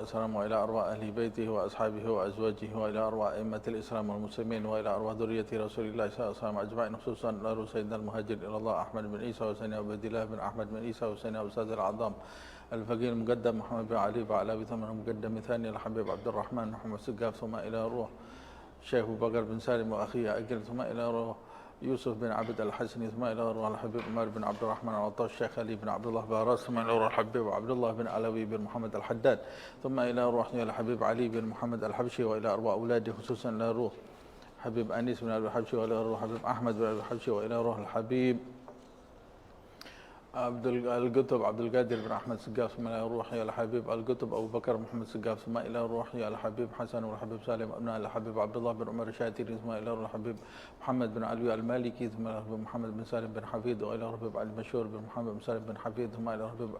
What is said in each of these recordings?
والسلام وإلى أرواح أهل بيته وأصحابه وأزواجه وإلى أرواح أئمة الإسلام والمسلمين وإلى أرواح ذرية رسول الله صلى الله عليه وسلم أجمعين، خصوصا إلى سيدنا المهاجر إلى الله أحمد بن عيسى وسيدنا عبد الله بن أحمد بن عيسى وسيدنا أستاذ الأعظم الفقيه المقدم محمد بن علي وعلى ثمن المقدم ثاني الحبيب عبد الرحمن محمد سقاف، ثم إلى روح الشيخ أبو بكر بن سالم وأخيه أجل، ثم إلى روح يوسف بن عبد الحسني، ثم إلى روح الحبيب عمر بن عبد الرحمن العطاش، الشيخ علي بن عبد الله باراس، ثم إلى روح الحبيب عبد الله بن علوي بن محمد الحداد، ثم إلى روح الحبيب علي بن محمد الحبشي، وإلى أرواح أولاده خصوصا إلى روح حبيب أنيس بن أبي الحبشي، وإلى روح حبيب أحمد بن أبي الحبشي، وإلى روح الحبيب عبد القطب عبد القادر بن احمد سقاف، ثم الى روحي الحبيب القطب ابو بكر محمد سقاف، ثم الى روحي الحبيب حسن والحبيب سالم ابناء الحبيب عبد الله بن عمر الشاتري، ثم الى روح الحبيب محمد بن علوي المالكي، ثم الى الحبيب محمد بن سالم بن حفيد، والى الحبيب علي المشهور بن محمد بن سالم بن حفيد، ثم الى الحبيب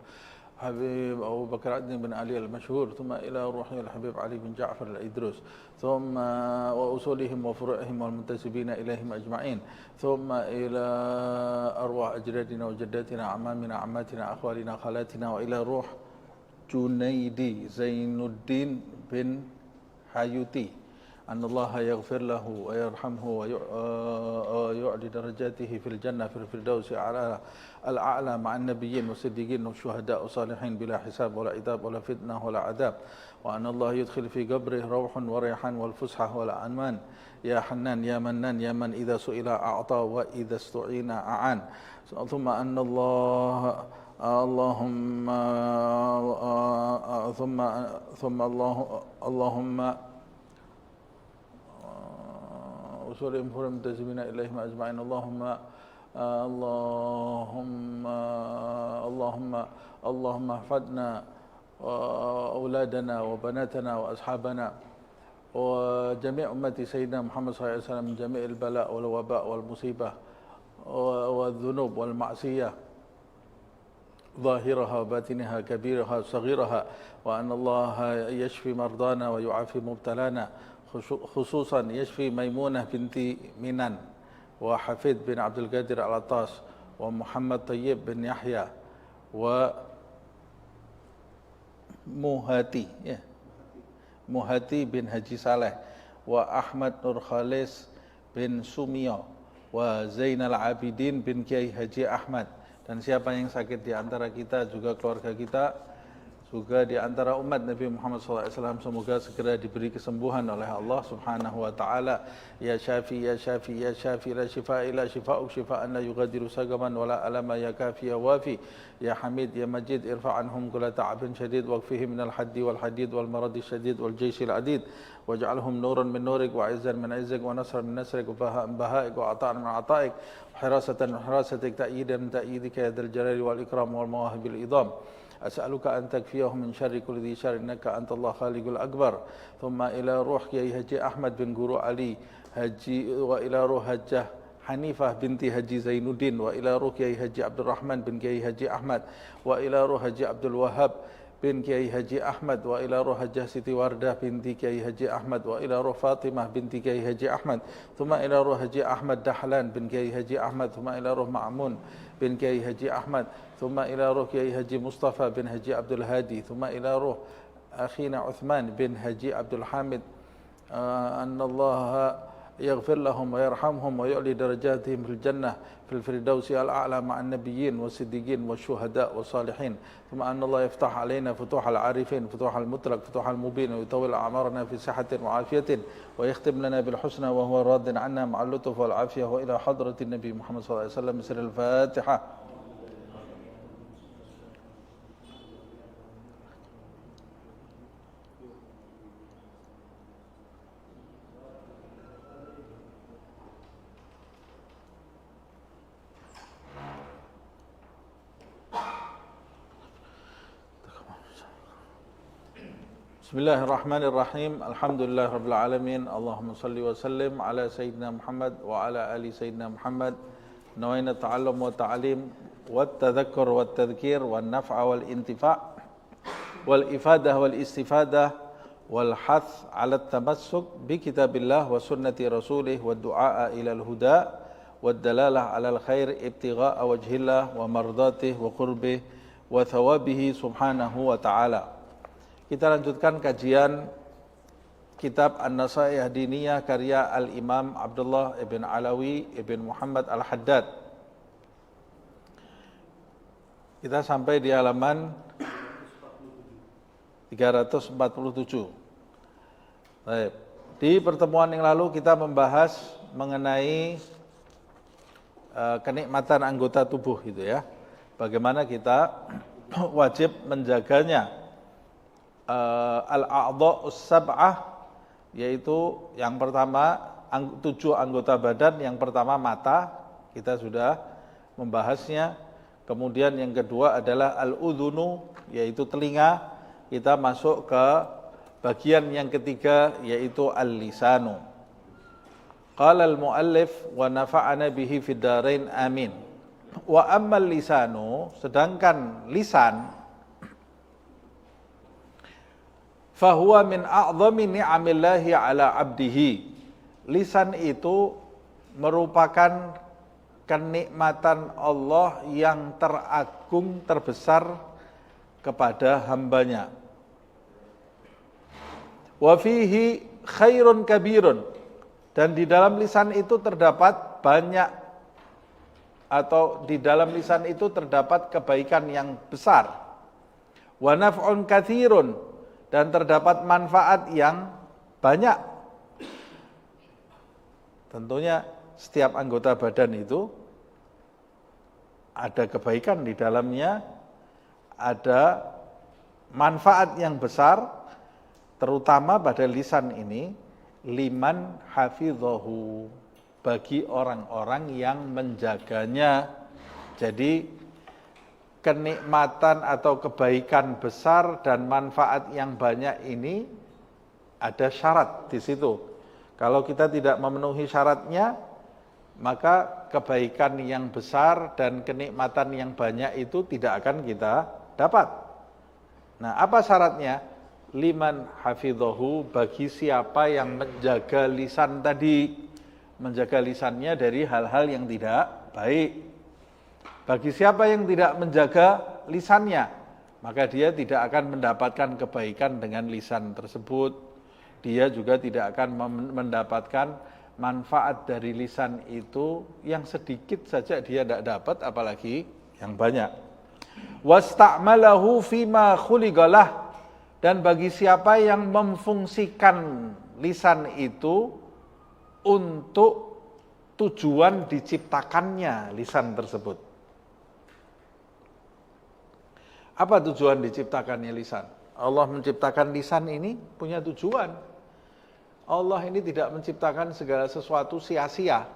حبيب أبو بكر عدن بن علي المشهور، ثم إلى روحي الحبيب علي بن جعفر الإدروس، ثم وأصولهم وفروعهم والمنتسبين إليهم أجمعين، ثم إلى أرواح أجدادنا وجداتنا أعمامنا عماتنا أخوالنا خالاتنا، وإلى روح جنيدي زين الدين بن حيوتي أن الله يغفر له ويرحمه ويعلي درجاته في الجنة في الفردوس الأعلى مع النبيين والصديقين والشهداء والصالحين بلا حساب ولا عتاب ولا فتنة ولا عذاب، وأن الله يدخل في قبره روح وريحان والفسحة والأمان، يا حنان يا منان يا من إذا سئل أعطى وإذا استعين أعان، ثم أن الله اللهم وسلم فرم تزمين إليهم أجمعين، اللهم احفظنا وأولادنا وبناتنا وأصحابنا وجميع أمة سيدنا محمد صلى الله عليه وسلم من جميع البلاء والوباء والمصيبة والذنوب والمعصية ظاهرها وباطنها كبيرها صغيرها، وأن الله يشفي مرضانا ويعافي مبتلانا، خصوصا يشفي ميمونة بنت منان وحفيد بن عبد القادر العطاس ومحمد طيب بن يحيى ومهاتي بن Haji Saleh وأحمد نور خالص bin Sumio wa Zainal Abidin bin Kiai Haji Ahmad, dan siapa yang sakit di antara kita juga keluarga kita juga di antara umat Nabi Muhammad SAW, semoga segera diberi kesembuhan oleh Allah Subhanahu wa taala. Ya Syafi ya Syafi ya Syafi la syifaa illa syifaa'uk syifaa'an la yughadiru saqaman wa la alama ya kafi ya wafi. Ya Hamid ya Majid irfa' anhum kulla ta'abin syadid waqfihim minal haddi wal hadid wal maradi syadid wal jayshil adid waj'alhum nuran min nurik wa 'izzan min 'izzik wa nasran min nasrik wa baha'an baha'ik wa 'ata'an min 'ata'ik wa hirasatan min hirasatik ta'yidan min ta'yidika ya dzal jalali wal ikram wal mawahibil idham. As'aluka an takfiyahum min syarri kulli dhi syarrin innaka antallahu khaliqul akbar. Thumma ila ruh Kiai Haji Ahmad bin Guru Ali Haji, wa ila ruh Hajjah Hanifah binti Haji Zainuddin, wa ila ruh Kiai Haji Abdul Rahman bin Kiai Haji Ahmad, wa ila ruh Haji Abdul Wahab bin Kiai Haji Ahmad, wa ila ruh Hajjah Siti Wardah binti Kiai Haji Ahmad, wa ila ruh Fatimah binti Kiai Haji Ahmad, thumma ila ruh Haji Ahmad Dahlan bin Kiai Haji Ahmad, thumma ila ruh Ma'mun bin Kiai Haji Ahmad, thumma ila ruh Kiai Haji Mustafa bin Haji Abdul Hadi, thumma ila ruh akhina Uthman bin Haji Abdul Hamid, annallaha yaghfir lahum wa yarhamhum wa yu'li darajatihim fil jannah fil firdausi al-a'la ma'an nabiyyin was-siddiqin wasyuhada was-salihin. Thumma anna Allah yaftah alaina futuhal arifin futuhal mutlaq futuhal mubin wa yutawil a'marana fi sihhatin wa afiyatin wa yakhtim lana bil husna wa huwa radin 'anna ma'al lutf wal afiyah wa ila hadratin nabi Muhammad sallallahu alaihi wasallam sirrul Fatihah. Bismillahirrahmanirrahim. Alhamdulillah rabbil alamin. Allahumma salli wa sallim ala sayyidina Muhammad wa ala ali sayyidina Muhammad. Nawaina ta'allum wa ta'alim wa tadhakkur wa tadhkir wa naf'a wal intifa' wal ifadah wal istifadah wal hath ala tamassuk bi kitabillah wa sunnati rasulih wa du'a ila al-huda wa dalalah ala al-khair ibtigha'a wajhillah wa mardatih wa qurbih wa thawabihi subhanahu wa ta'ala. Kita lanjutkan kajian kitab An-Nasaih Diniyah karya Al-Imam Abdullah ibn Alawi ibn Muhammad Al-Haddad. Kita sampai di halaman 347. Baik. Di pertemuan yang lalu kita membahas mengenai kenikmatan anggota tubuh gitu ya. Bagaimana kita wajib menjaganya. Al-a'dha'us sab'ah, yaitu yang pertama 7 anggota badan. Yang pertama mata, kita sudah membahasnya. Kemudian yang kedua adalah al-udhunu, yaitu telinga. Kita masuk ke bagian yang ketiga, yaitu al-lisanu. Qala al-muallif wa nafa'ana bihi fid dharain amin. Wa ammal lisanu, sedangkan lisan, fahuwa min a'zami ni'amillahi ala abdihi. Lisan itu merupakan kenikmatan Allah yang teragung, terbesar kepada hambanya. Wa fihi khairun kabirun, dan di dalam lisan itu terdapat banyak, atau di dalam lisan itu terdapat kebaikan yang besar. Wa naf'un katsirun, dan terdapat manfaat yang banyak. Tentunya setiap anggota badan itu ada kebaikan di dalamnya, ada manfaat yang besar, terutama pada lisan ini, liman hafidhahu, bagi orang-orang yang menjaganya. Jadi kenikmatan atau kebaikan besar dan manfaat yang banyak ini ada syarat di situ. Kalau kita tidak memenuhi syaratnya, maka kebaikan yang besar dan kenikmatan yang banyak itu tidak akan kita dapat. Nah, apa syaratnya? Liman hafidhahu, bagi siapa yang menjaga lisan tadi, menjaga lisannya dari hal-hal yang tidak baik. Bagi siapa yang tidak menjaga lisannya, maka dia tidak akan mendapatkan kebaikan dengan lisan tersebut. Dia juga tidak akan mendapatkan manfaat dari lisan itu. Yang sedikit saja dia tidak dapat, apalagi yang banyak. Wasta'malahu fima khuliqalah, dan bagi siapa yang memfungsikan lisan itu untuk tujuan diciptakannya lisan tersebut. Apa tujuan diciptakannya lisan? Allah menciptakan lisan ini punya tujuan. Allah ini tidak menciptakan segala sesuatu sia-sia.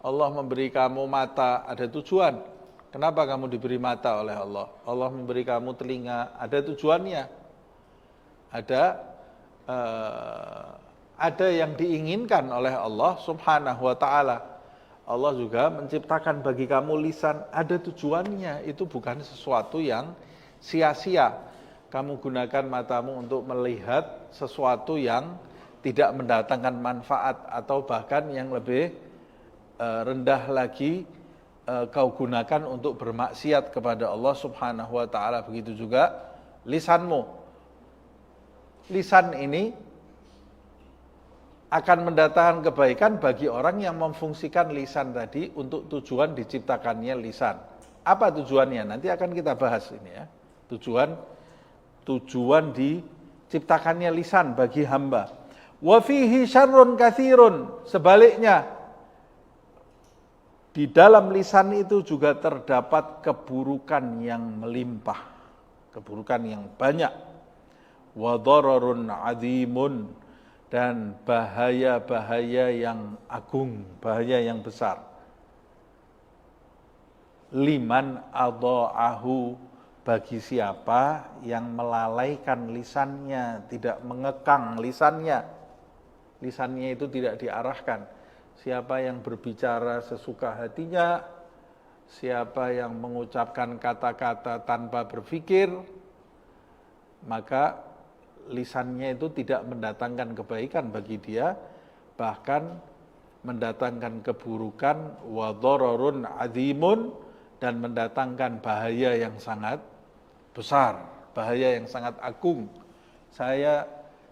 Allah memberi kamu mata, ada tujuan. Kenapa kamu diberi mata oleh Allah? Allah memberi kamu telinga, ada tujuannya. Ada yang diinginkan oleh Allah Subhanahu wa ta'ala. Allah juga menciptakan bagi kamu lisan, ada tujuannya. Itu bukan sesuatu yang sia-sia. Kamu gunakan matamu untuk melihat sesuatu yang tidak mendatangkan manfaat, atau bahkan yang lebih rendah lagi, kau gunakan untuk bermaksiat kepada Allah Subhanahu wa ta'ala. Begitu juga lisanmu. Lisan ini akan mendatangkan kebaikan bagi orang yang memfungsikan lisan tadi untuk tujuan diciptakannya lisan. Apa tujuannya? Nanti akan kita bahas ini ya. Tujuan diciptakannya lisan bagi hamba. Wa fihi syarrun katsirun, sebaliknya di dalam lisan itu juga terdapat keburukan yang melimpah, keburukan yang banyak. Wa dhararun azimun, dan bahaya-bahaya yang agung, bahaya yang besar. Liman adha'ahu, bagi siapa yang melalaikan lisannya, tidak mengekang lisannya. Lisannya itu tidak diarahkan. Siapa yang berbicara sesuka hatinya, siapa yang mengucapkan kata-kata tanpa berpikir, maka lisannya itu tidak mendatangkan kebaikan bagi dia, bahkan mendatangkan keburukan, wa dhararun azimun, dan mendatangkan bahaya yang sangat besar, bahaya yang sangat agung. saya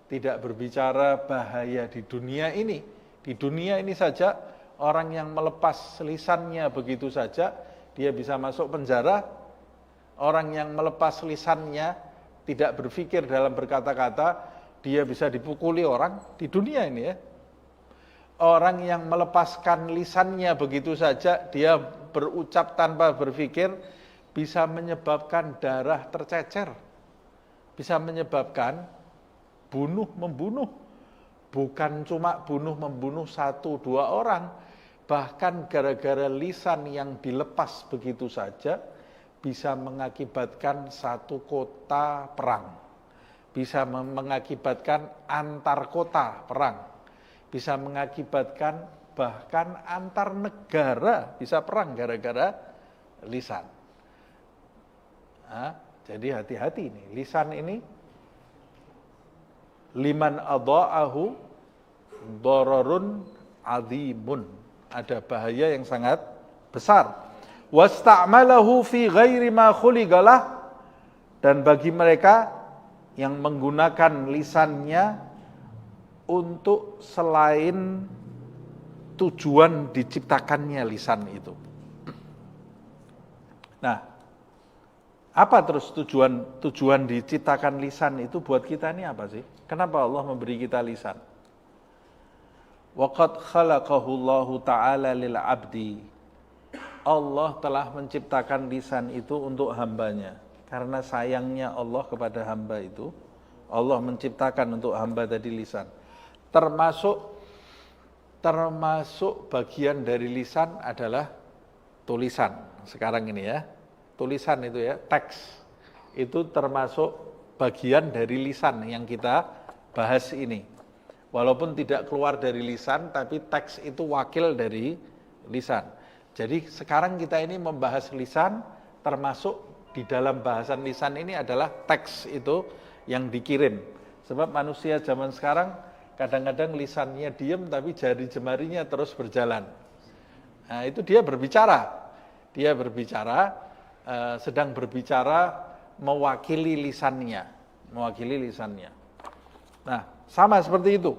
tidak berbicara bahaya di dunia ini. Di dunia ini saja, orang yang melepas lisannya begitu saja, dia bisa masuk penjara. Orang yang melepas lisannya, tidak berpikir dalam berkata-kata, dia bisa dipukuli orang di dunia ini ya. Orang yang melepaskan lisannya begitu saja, dia berucap tanpa berpikir, bisa menyebabkan darah tercecer. Bisa menyebabkan membunuh. Bukan cuma membunuh 1-2 orang, bahkan gara-gara lisan yang dilepas begitu saja, bisa mengakibatkan satu kota perang. Bisa mengakibatkan antar kota perang. Bisa mengakibatkan bahkan antar negara bisa perang gara-gara lisan. Nah, jadi hati-hati nih, lisan ini liman adha'ahu dararun azimun. Ada bahaya yang sangat besar. Wasta'malahu fi ghairi ma khuliqalah, dan bagi mereka yang menggunakan lisannya untuk selain tujuan diciptakannya lisan itu. Nah, apa terus tujuan diciptakan lisan itu buat kita ini apa sih? Kenapa Allah memberi kita lisan? Waqad khalaqahu Allahu ta'ala lil 'abdi. Allah telah menciptakan lisan itu untuk hambanya. Karena sayangnya Allah kepada hamba itu, Allah menciptakan untuk hamba tadi lisan. Termasuk bagian dari lisan adalah tulisan. Sekarang ini ya, tulisan itu ya, teks. Itu termasuk bagian dari lisan yang kita bahas ini. Walaupun tidak keluar dari lisan, tapi teks itu wakil dari lisan. Jadi sekarang kita ini membahas lisan, termasuk di dalam bahasan lisan ini adalah teks itu yang dikirim. Sebab manusia zaman sekarang kadang-kadang lisannya diam tapi jari jemarinya terus berjalan. Nah, itu dia berbicara. Dia berbicara, sedang berbicara mewakili lisannya. Nah, sama seperti itu.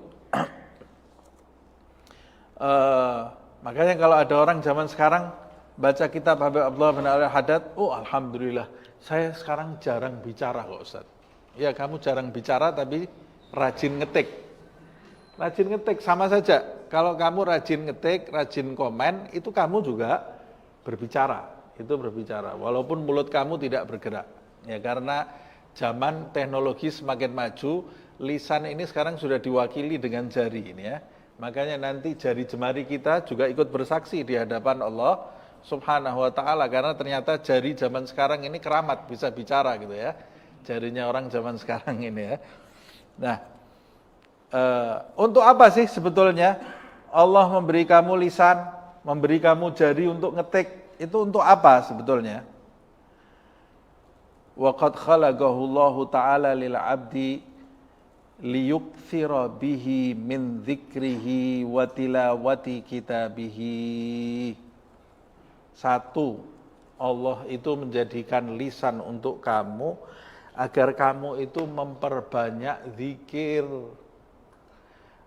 Makanya kalau ada orang zaman sekarang baca kitab Habib Abdullah bin Al-Haddad, alhamdulillah, saya sekarang jarang bicara kok Ustaz. Ya, kamu jarang bicara tapi rajin ngetik. Rajin ngetik sama saja. Kalau kamu rajin ngetik, rajin komen, itu kamu juga berbicara. Itu berbicara. Walaupun mulut kamu tidak bergerak. Ya, karena zaman teknologi semakin maju, lisan ini sekarang sudah diwakili dengan jari ini ya. Makanya nanti jari jemari kita juga ikut bersaksi di hadapan Allah Subhanahu wa ta'ala. Karena ternyata jari zaman sekarang ini keramat, bisa bicara gitu ya. Jarinya orang zaman sekarang ini ya. Nah, untuk apa sih sebetulnya Allah memberi kamu lisan, memberi kamu jari untuk ngetik? Itu untuk apa sebetulnya? Wa qad khalaqahu Allahu ta'ala lil 'abdi liyukthira bihi min dzikrihi wa tilawati kitabihi. Satu, Allah itu menjadikan lisan untuk kamu agar kamu itu memperbanyak zikir,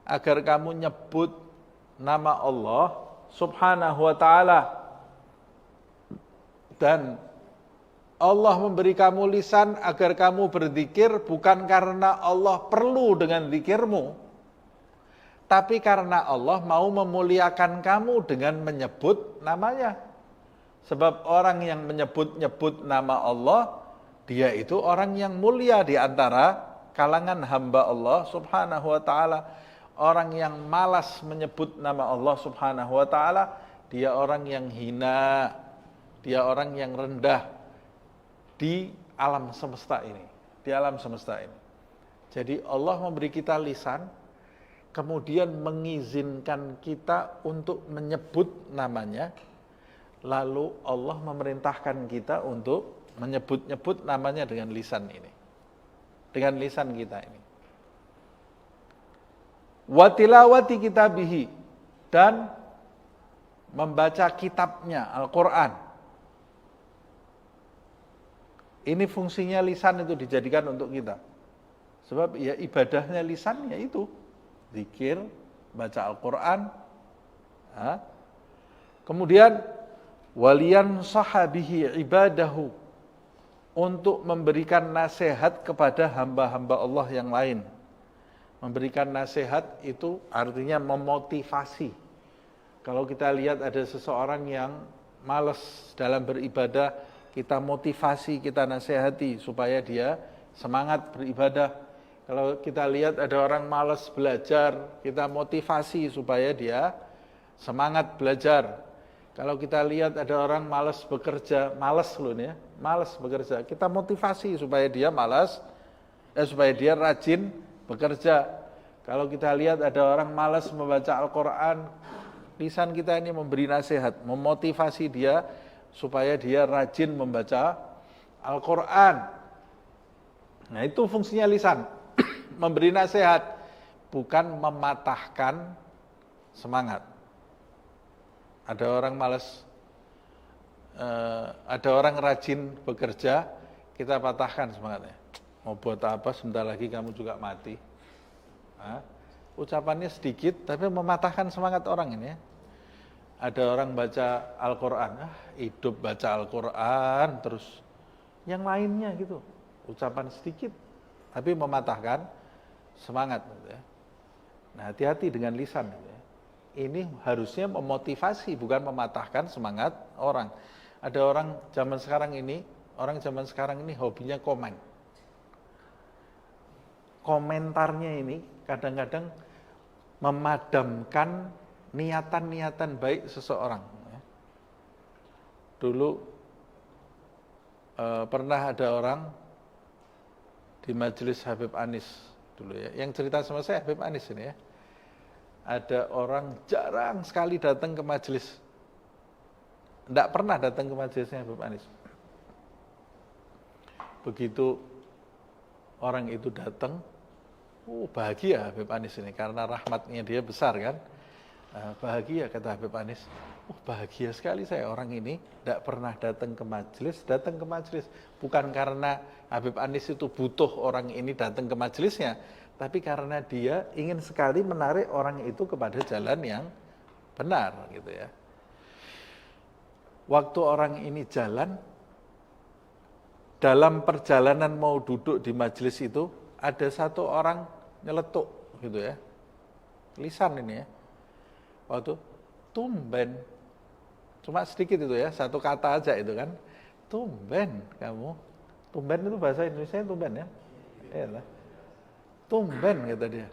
agar kamu nyebut nama Allah Subhanahu wa ta'ala. Dan Allah memberi kamu lisan agar kamu berzikir bukan karena Allah perlu dengan zikirmu, tapi karena Allah mau memuliakan kamu dengan menyebut namanya. Sebab orang yang menyebut-nyebut nama Allah, dia itu orang yang mulia di antara kalangan hamba Allah Subhanahu wa ta'ala. Orang yang malas menyebut nama Allah Subhanahu wa ta'ala, dia orang yang hina, dia orang yang rendah di alam semesta ini. Di alam semesta ini. Jadi Allah memberi kita lisan, kemudian mengizinkan kita untuk menyebut namanya, lalu Allah memerintahkan kita untuk menyebut-nyebut namanya dengan lisan ini. Dengan lisan kita ini. Wa tilawati kitabihi, dan membaca kitabnya, Al-Quran. Ini fungsinya lisan itu dijadikan untuk kita. Sebab ya ibadahnya lisan ya itu. Zikir, baca Al-Quran. Kemudian, waliyan sahabihi ibadahu. Untuk memberikan nasihat kepada hamba-hamba Allah yang lain. Memberikan nasihat itu artinya memotivasi. Kalau kita lihat ada seseorang yang malas dalam beribadah, kita motivasi, kita nasihati supaya dia semangat beribadah. Kalau kita lihat ada orang malas belajar, kita motivasi supaya dia semangat belajar. Kalau kita lihat ada orang malas bekerja, malas loh nih ya, malas bekerja, kita motivasi supaya dia supaya dia rajin bekerja. Kalau kita lihat ada orang malas membaca Al-Quran, lisan kita ini memberi nasihat, memotivasi dia supaya dia rajin membaca Al-Quran. Nah itu fungsinya lisan, memberi nasihat, bukan mematahkan semangat. Ada orang malas, ada orang rajin bekerja, kita patahkan semangatnya. Mau buat apa, sebentar lagi kamu juga mati. Ucapannya sedikit, tapi mematahkan semangat orang ini ya. Ada orang baca Al-Quran, hidup baca Al-Quran, terus yang lainnya gitu. Ucapan sedikit, tapi mematahkan semangat. Gitu ya. Nah hati-hati dengan lisan. Gitu ya. Ini harusnya memotivasi, bukan mematahkan semangat orang. Ada orang zaman sekarang ini hobinya komen. Komentarnya ini kadang-kadang memadamkan niatan-niatan baik seseorang. Dulu pernah ada orang di majelis Habib Anis dulu ya. Yang cerita sama saya Habib Anis ini ya. Ada orang jarang sekali datang ke majelis. Tidak pernah datang ke majelisnya Habib Anis. Begitu orang itu datang, bahagia Habib Anis ini karena rahmatnya dia besar kan. Bahagia kata Habib Anis. Bahagia sekali saya orang ini tidak pernah datang ke majelis. Bukan karena Habib Anis itu butuh orang ini datang ke majelisnya, tapi karena dia ingin sekali menarik orang itu kepada jalan yang benar gitu ya. Waktu orang ini jalan, dalam perjalanan mau duduk di majelis itu, ada satu orang nyeletuk gitu ya. Lisan ini ya. Waktu tumben, cuma sedikit itu ya, satu kata aja itu kan. Tumben kamu. Tumben itu bahasa Indonesia tumben ya. Iya. Tumben kata dia.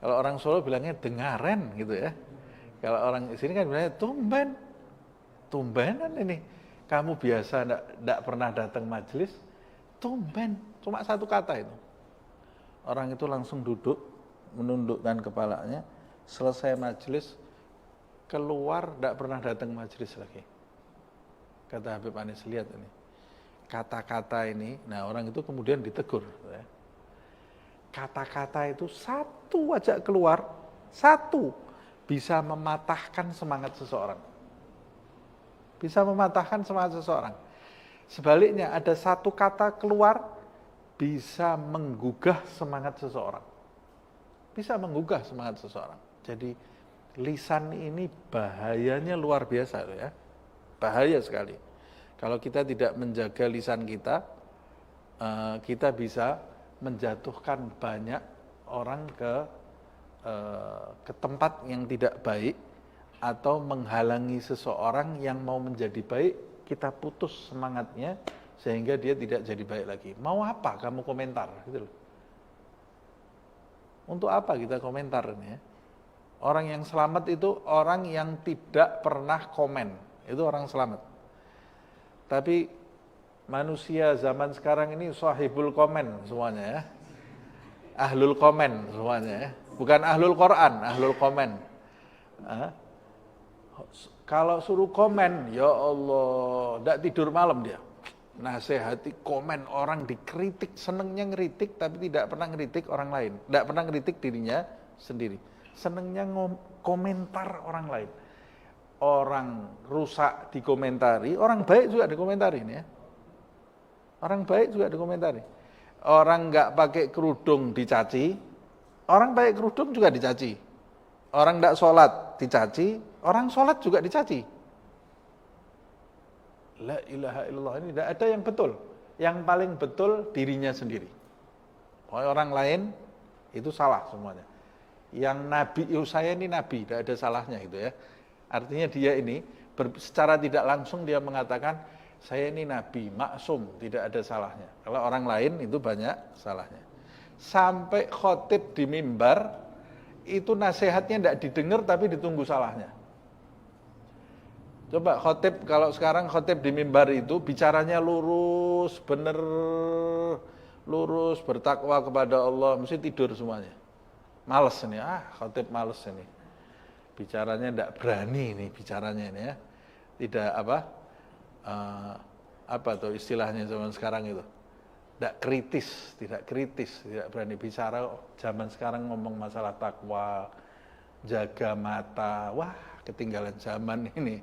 Kalau orang Solo bilangnya dengaren gitu ya. Kalau orang sini kan bilangnya tumben. Tumbenan ini. Kamu biasa enggak pernah datang majelis. Tumben. Cuma satu kata itu. Orang itu langsung duduk, menundukkan kepalanya. Selesai majelis, keluar enggak pernah datang majelis lagi. Kata Habib Anis, lihat ini. Kata-kata ini, nah orang itu kemudian ditegur. Ya. Kata-kata itu satu aja keluar, satu bisa mematahkan semangat seseorang. Bisa mematahkan semangat seseorang. Sebaliknya ada satu kata keluar bisa menggugah semangat seseorang. Bisa menggugah semangat seseorang. Jadi lisan ini bahayanya luar biasa ya. Bahaya sekali. Kalau kita tidak menjaga lisan kita, kita bisa menjatuhkan banyak orang ke tempat yang tidak baik atau menghalangi seseorang yang mau menjadi baik, kita putus semangatnya sehingga dia tidak jadi baik lagi. Mau apa kamu komentar gitu loh. Untuk apa kita komentar ini ya? Orang yang selamat itu orang yang tidak pernah komen. Itu orang selamat. Tapi manusia zaman sekarang ini sahibul komen semuanya ya. Ahlul komen semuanya ya. Bukan ahlul Quran, ahlul komen. Kalau suruh komen, ya Allah, tidak tidur malam dia. Nasihati, komen, orang dikritik, senengnya ngeritik, tapi tidak pernah ngeritik orang lain. Tidak pernah ngeritik dirinya sendiri. Senengnya komentar orang lain. Orang rusak dikomentari, orang baik juga dikomentari ya. Orang baik juga dikomentari. Orang nggak pakai kerudung dicaci, orang pakai kerudung juga dicaci. Orang nggak sholat dicaci, orang sholat juga dicaci. La ilaha illallah, ini tidak ada yang betul. Yang paling betul dirinya sendiri. Orang lain itu salah semuanya. Yang nabi, saya ini nabi, tidak ada salahnya gitu ya. Artinya dia ini secara tidak langsung dia mengatakan saya ini nabi, maksum, tidak ada salahnya. Kalau orang lain itu banyak salahnya. Sampai khotib di mimbar itu nasihatnya tidak didengar tapi ditunggu salahnya. Coba khotib, kalau sekarang khotib di mimbar itu bicaranya lurus, bener, lurus, bertakwa kepada Allah, mesti tidur semuanya. Males ini, khotib males ini. Bicaranya tidak berani ini, bicaranya ini ya. Tidak apa tuh istilahnya zaman sekarang itu. Tidak kritis, tidak berani bicara. Zaman sekarang ngomong masalah takwa, jaga mata, wah ketinggalan zaman ini.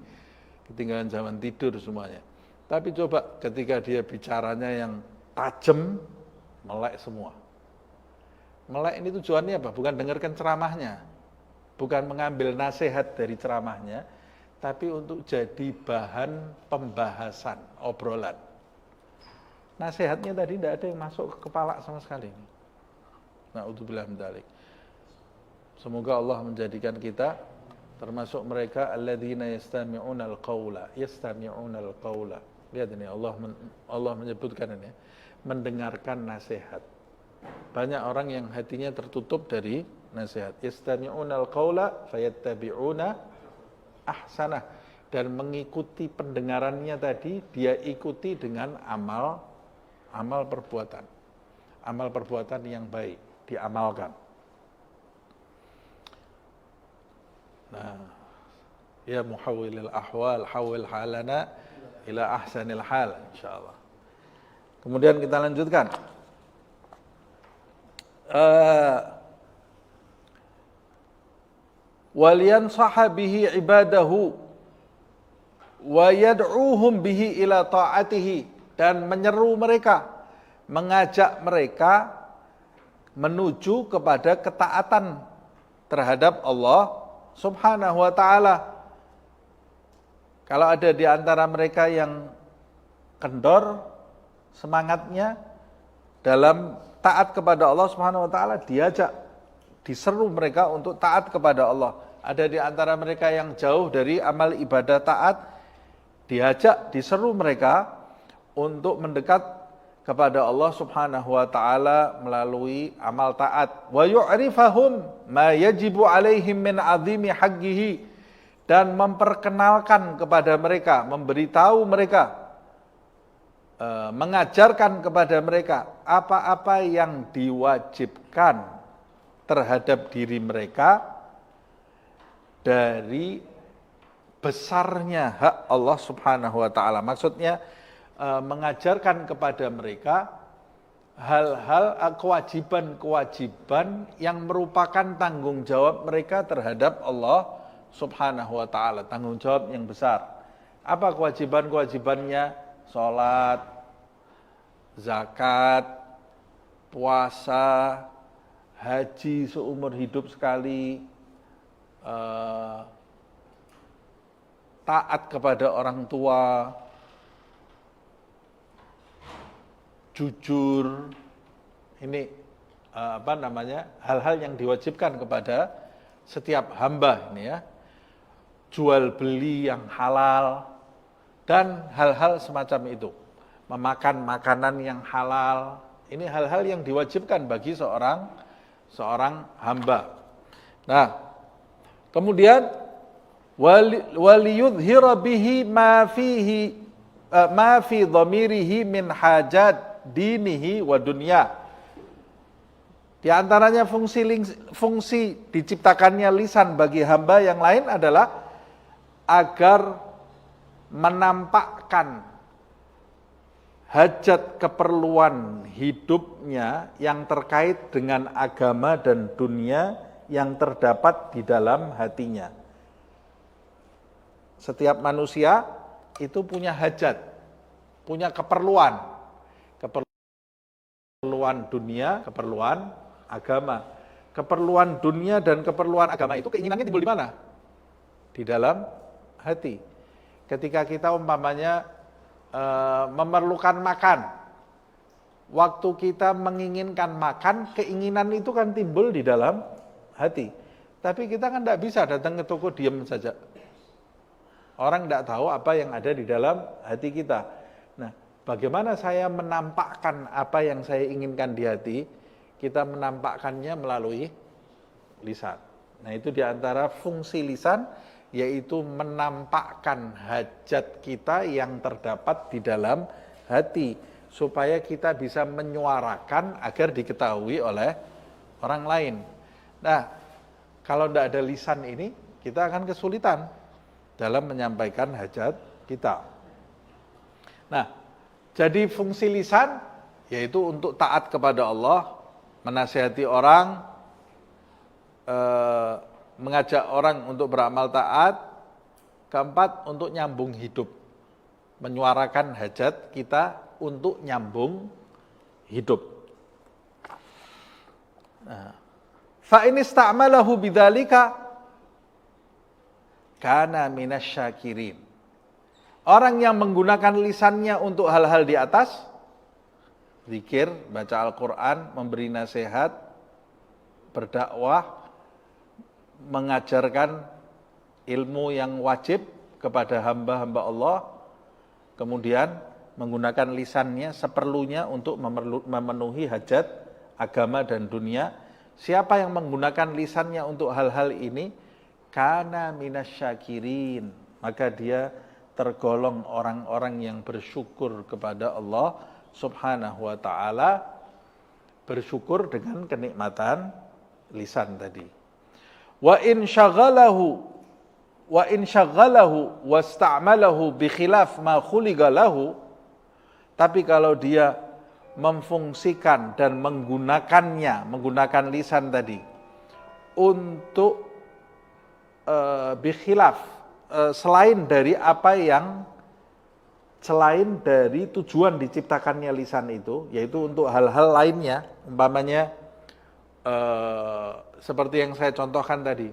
Ketinggalan zaman tidur semuanya. Tapi coba ketika dia bicaranya yang tajam, melek semua. Melek ini tujuannya apa? Bukan dengarkan ceramahnya, bukan mengambil nasihat dari ceramahnya, tapi untuk jadi bahan pembahasan, obrolan. Nasihatnya tadi tidak ada yang masuk ke kepala sama sekali. Na'udzubillah min dzalik. Semoga Allah menjadikan kita termasuk mereka alladzina yastami'unal qaula. Lihat ini Allah menyebutkan ini, mendengarkan nasihat. Banyak orang yang hatinya tertutup dari nasihat. Yastami'unal qaula fayattabi'una ahsanah, dan mengikuti pendengarannya tadi dia ikuti dengan amal perbuatan. Amal perbuatan yang baik diamalkan. Nah, ya muhawwilil ahwal, hawwil halana ila ahsanil hal, insyaallah. Kemudian kita lanjutkan. Waliyan sahabihi ibadahu wa yad'uhum bihi ila ta'atihi, dan menyeru mereka, mengajak mereka menuju kepada ketaatan terhadap Allah Subhanahu wa ta'ala. Kalau ada di antara mereka yang kendor semangatnya dalam taat kepada Allah Subhanahu wa ta'ala, diajak, diseru mereka untuk taat kepada Allah. Ada di antara mereka yang jauh dari amal ibadah taat, diajak, diseru mereka untuk mendekat kepada Allah Subhanahu wa ta'ala melalui amal taat. Wa yu'rifahum ma yajibu alaihim min azimi haqqihi, dan memperkenalkan kepada mereka, memberitahu mereka, mengajarkan kepada mereka apa-apa yang diwajibkan terhadap diri mereka dari besarnya hak Allah Subhanahu wa ta'ala. Maksudnya mengajarkan kepada mereka hal-hal, kewajiban-kewajiban yang merupakan tanggung jawab mereka terhadap Allah Subhanahu wa ta'ala, tanggung jawab yang besar. Apa kewajiban-kewajibannya? Sholat, zakat, puasa, haji seumur hidup sekali, taat kepada orang tua, jujur. Ini hal-hal yang diwajibkan kepada setiap hamba ini ya. Jual beli yang halal dan hal-hal semacam itu. Memakan makanan yang halal. Ini hal-hal yang diwajibkan bagi seorang hamba. Nah, kemudian waliyudhira bihi ma fi dhamirihi min hajat dinihi wa dunya. Di antaranya fungsi diciptakannya lisan bagi hamba yang lain adalah agar menampakkan hajat keperluan hidupnya yang terkait dengan agama dan dunia yang terdapat di dalam hatinya. Setiap manusia itu punya hajat, punya keperluan keperluan dunia, keperluan agama. Keperluan dunia dan keperluan agama itu keinginannya timbul di mana? Di dalam hati. Ketika kita umpamanya memerlukan makan, waktu kita menginginkan makan, keinginan itu kan timbul di dalam hati. Tapi kita kan tidak bisa datang ke toko diam saja. Orang tidak tahu apa yang ada di dalam hati kita. Nah, bagaimana saya menampakkan apa yang saya inginkan di hati? Kita menampakkannya melalui lisan. Nah, itu diantara fungsi lisan, yaitu menampakkan hajat kita yang terdapat di dalam hati, supaya kita bisa menyuarakan agar diketahui oleh orang lain. Nah, kalau tidak ada lisan ini, kita akan kesulitan dalam menyampaikan hajat kita. Nah, jadi fungsi lisan yaitu untuk taat kepada Allah, menasihati orang, mengajak orang untuk beramal taat. Keempat, untuk nyambung hidup, menyuarakan hajat kita untuk nyambung hidup. Nah, fa in ista'malahu bidzalika kana minasyakirin. Orang yang menggunakan lisannya untuk hal-hal di atas, zikir, baca Al-Quran, memberi nasihat, berdakwah, mengajarkan ilmu yang wajib kepada hamba-hamba Allah, kemudian menggunakan lisannya seperlunya untuk memenuhi hajat agama dan dunia. Siapa yang menggunakan lisannya untuk hal-hal ini, kana minasyakirin, maka dia tergolong orang-orang yang bersyukur kepada Allah Subhanahu wa ta'ala, bersyukur dengan kenikmatan lisan tadi. Wa in syaghalahu wasta'malahu bi khilaf ma khuliqa lahu, tapi kalau dia memfungsikan dan menggunakan lisan tadi untuk bikhilaf, selain dari tujuan diciptakannya lisan itu, yaitu untuk hal-hal lainnya, umpamanya seperti yang saya contohkan tadi,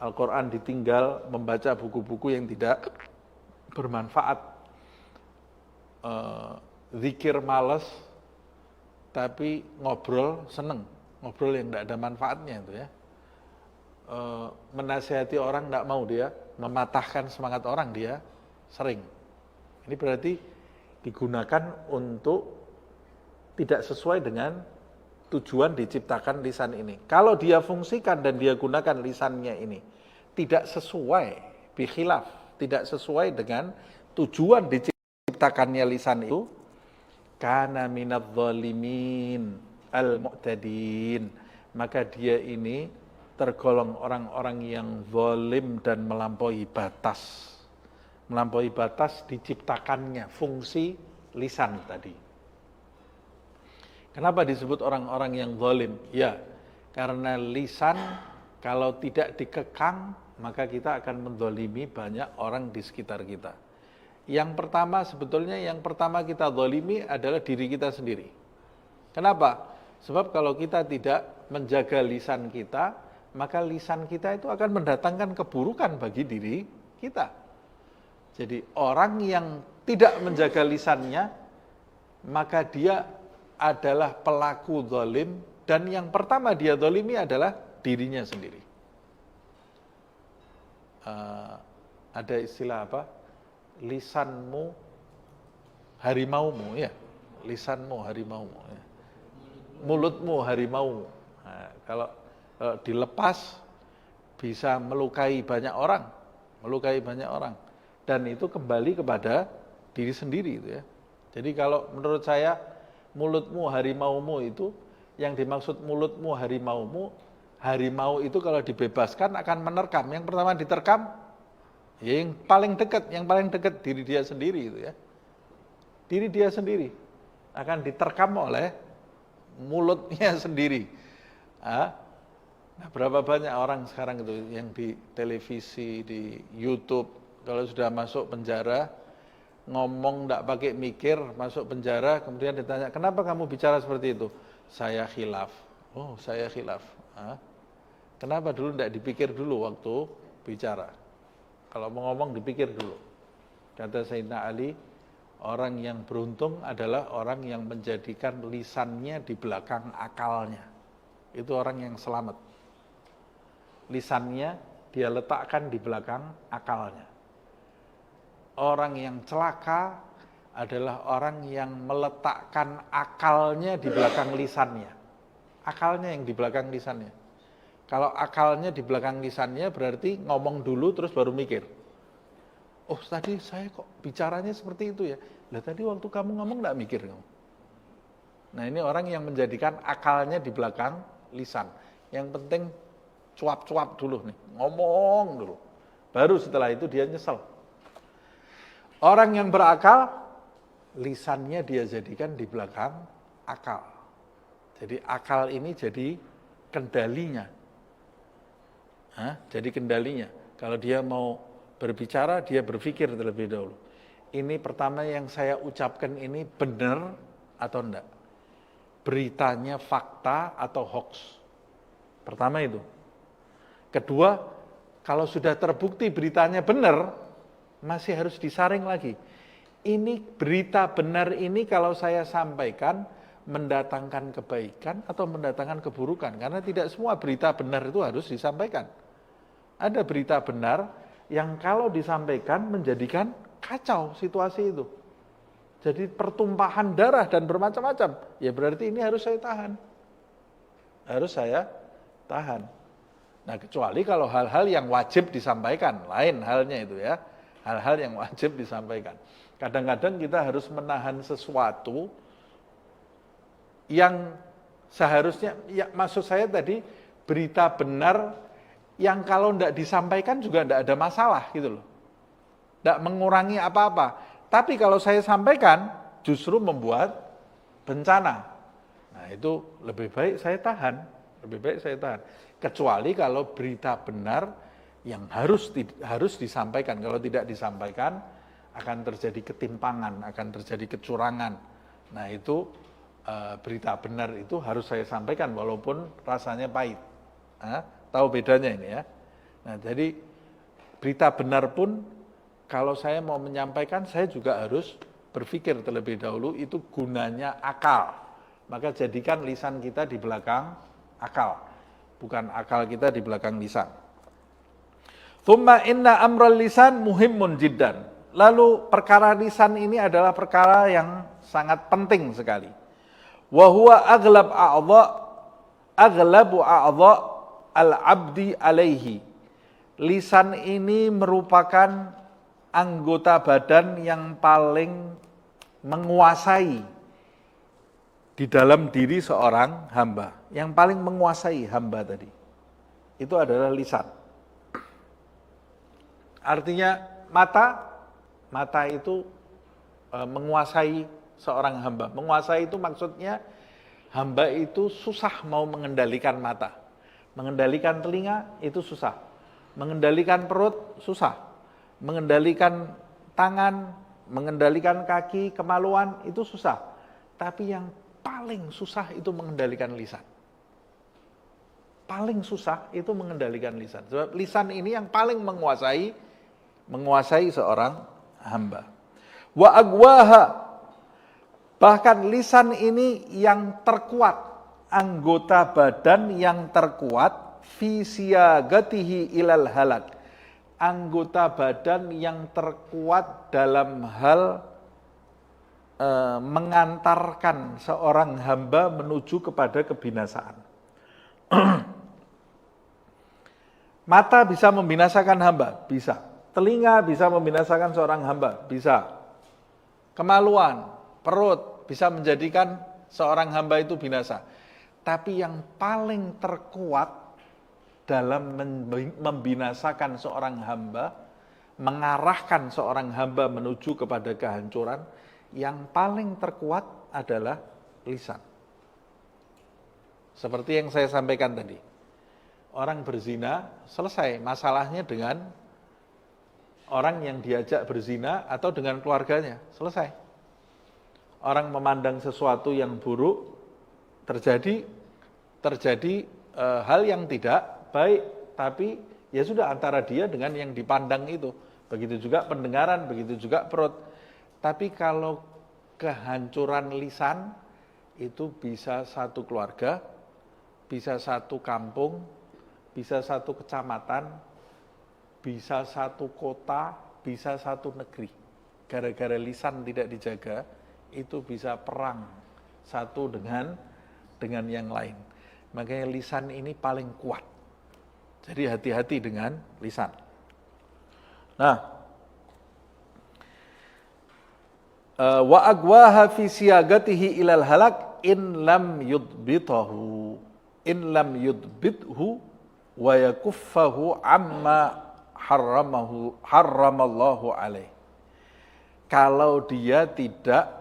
Al-Quran ditinggal, membaca buku-buku yang tidak bermanfaat, zikir malas, tapi ngobrol seneng, ngobrol yang tidak ada manfaatnya itu ya. Menasihati orang tidak mau dia, mematahkan semangat orang dia sering. Ini berarti digunakan untuk tidak sesuai dengan tujuan diciptakan lisan ini. Kalau dia fungsikan dan dia gunakan lisannya ini tidak sesuai, bikhilaf, tidak sesuai dengan tujuan diciptakannya lisan itu, kana minadh-dhalimin al-mu'tadin, maka dia ini tergolong orang-orang yang zalim dan melampaui batas. Melampaui batas diciptakannya fungsi lisan tadi. Kenapa disebut orang-orang yang zalim? Ya, karena lisan kalau tidak dikekang, maka kita akan menzalimi banyak orang di sekitar kita. Yang pertama kita zalimi adalah diri kita sendiri. Kenapa? Sebab kalau kita tidak menjaga lisan kita, maka lisan kita itu akan mendatangkan keburukan bagi diri kita. Jadi orang yang tidak menjaga lisannya, maka dia adalah pelaku zalim, dan yang pertama dia zalimi adalah dirinya sendiri. Ada istilah apa? Lisanmu harimaumu, ya. Lisanmu harimaumu, ya. Mulutmu harimaumu. Nah, kalau dilepas bisa melukai banyak orang, dan itu kembali kepada diri sendiri itu ya. Jadi kalau menurut saya mulutmu harimaumu itu, yang dimaksud mulutmu harimaumu, harimau itu kalau dibebaskan akan menerkam. Yang pertama diterkam, yang paling dekat diri dia sendiri itu ya. Diri dia sendiri akan diterkam oleh mulutnya sendiri. Nah, berapa banyak orang sekarang itu yang di televisi, di YouTube, kalau sudah masuk penjara, ngomong tidak pakai mikir, masuk penjara, kemudian ditanya, kenapa kamu bicara seperti itu? Saya khilaf. Oh, saya khilaf. Kenapa dulu tidak dipikir dulu waktu bicara? Kalau mau ngomong dipikir dulu. Kata Sayyidina Ali, orang yang beruntung adalah orang yang menjadikan lisannya di belakang akalnya. Itu orang yang selamat. Lisannya dia letakkan di belakang akalnya. Orang yang celaka adalah orang yang meletakkan akalnya di belakang lisannya. Akalnya yang di belakang lisannya. Kalau akalnya di belakang lisannya berarti ngomong dulu terus baru mikir. Oh tadi saya kok bicaranya seperti itu ya. Lah tadi waktu kamu ngomong enggak mikir kamu. Nah ini orang yang menjadikan akalnya di belakang lisan. Yang penting cuap-cuap dulu nih, ngomong dulu. Baru setelah itu dia nyesel. Orang yang berakal, lisannya dia jadikan di belakang akal. Jadi akal ini jadi kendalinya. Jadi kendalinya. Kalau dia mau berbicara, dia berpikir terlebih dahulu. Ini pertama yang saya ucapkan ini benar atau enggak? Beritanya fakta atau hoax? Pertama itu. Kedua, kalau sudah terbukti beritanya benar, masih harus disaring lagi. Ini berita benar ini kalau saya sampaikan mendatangkan kebaikan atau mendatangkan keburukan. Karena tidak semua berita benar itu harus disampaikan. Ada berita benar yang kalau disampaikan menjadikan kacau situasi itu. Jadi pertumpahan darah dan bermacam-macam. Ya berarti ini harus saya tahan. Harus saya tahan. Nah kecuali kalau hal-hal yang wajib disampaikan. Lain halnya itu ya. Hal-hal yang wajib disampaikan. Kadang-kadang kita harus menahan sesuatu yang seharusnya, ya maksud saya tadi berita benar yang kalau tidak disampaikan juga tidak ada masalah gitu loh. Tidak mengurangi apa-apa. Tapi kalau saya sampaikan justru membuat bencana. Nah itu lebih baik saya tahan. Lebih baik saya tahan. Kecuali kalau berita benar yang harus disampaikan. Kalau tidak disampaikan akan terjadi ketimpangan, akan terjadi kecurangan. Nah itu berita benar itu harus saya sampaikan walaupun rasanya pahit. Tahu bedanya ini ya. Nah jadi berita benar pun kalau saya mau menyampaikan saya juga harus berpikir terlebih dahulu itu gunanya akal. Maka jadikan lisan kita di belakang akal. Bukan akal kita di belakang lisan. Thumma inna amral lisan muhimmun jiddan. Lalu perkara lisan ini adalah perkara yang sangat penting sekali. Wa huwa aghlabu a'dha al-abdi alaihi. Lisan ini merupakan anggota badan yang paling menguasai di dalam diri seorang hamba. Yang paling menguasai hamba tadi. Itu adalah lisan. Artinya mata itu menguasai seorang hamba. Menguasai itu maksudnya hamba itu susah mau mengendalikan mata. Mengendalikan telinga itu susah. Mengendalikan perut susah. Mengendalikan tangan, mengendalikan kaki, kemaluan itu susah. Tapi yang paling susah itu mengendalikan lisan. Paling susah itu mengendalikan lisan. Sebab lisan ini yang paling menguasai seorang hamba. Wa agwaha, bahkan lisan ini yang terkuat, anggota badan yang terkuat, fi siyagatihi ilal halak, anggota badan yang terkuat dalam hal mengantarkan seorang hamba menuju kepada kebinasaan. Mata bisa membinasakan hamba, bisa. Telinga bisa membinasakan seorang hamba, bisa. Kemaluan, perut bisa menjadikan seorang hamba itu binasa. Tapi yang paling terkuat dalam membinasakan seorang hamba, mengarahkan seorang hamba menuju kepada kehancuran, yang paling terkuat adalah lisan. Seperti yang saya sampaikan tadi. Orang berzina selesai masalahnya dengan orang yang diajak berzina atau dengan keluarganya, selesai. Orang memandang sesuatu yang buruk, terjadi hal yang tidak baik, tapi ya sudah antara dia dengan yang dipandang itu. Begitu juga pendengaran, begitu juga perut. Tapi kalau kehancuran lisan itu bisa satu keluarga, bisa satu kampung, bisa satu kecamatan, bisa satu kota, bisa satu negeri. Gara-gara lisan tidak dijaga, itu bisa perang satu dengan yang lain. Makanya lisan ini paling kuat. Jadi hati-hati dengan lisan. Nah, wa agwaha fi siyagatihi ilal halak in lam yudbitahu wa yakuffahu amma haramallahu alaih. Kalau dia tidak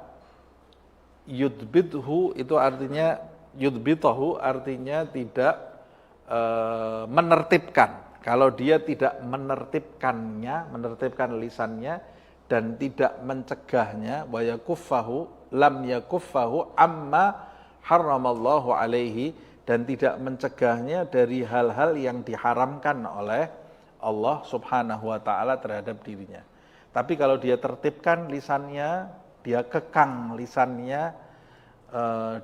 yudbithu, itu artinya yudbitahu artinya tidak menertibkan. Kalau dia tidak menertibkan lisannya dan tidak mencegahnya, wa yakuffahu lam yakuffahu amma haramallahu alaihi, dan tidak mencegahnya dari hal-hal yang diharamkan oleh Allah Subhanahu wa taala terhadap dirinya. Tapi kalau dia tertibkan lisannya, dia kekang lisannya,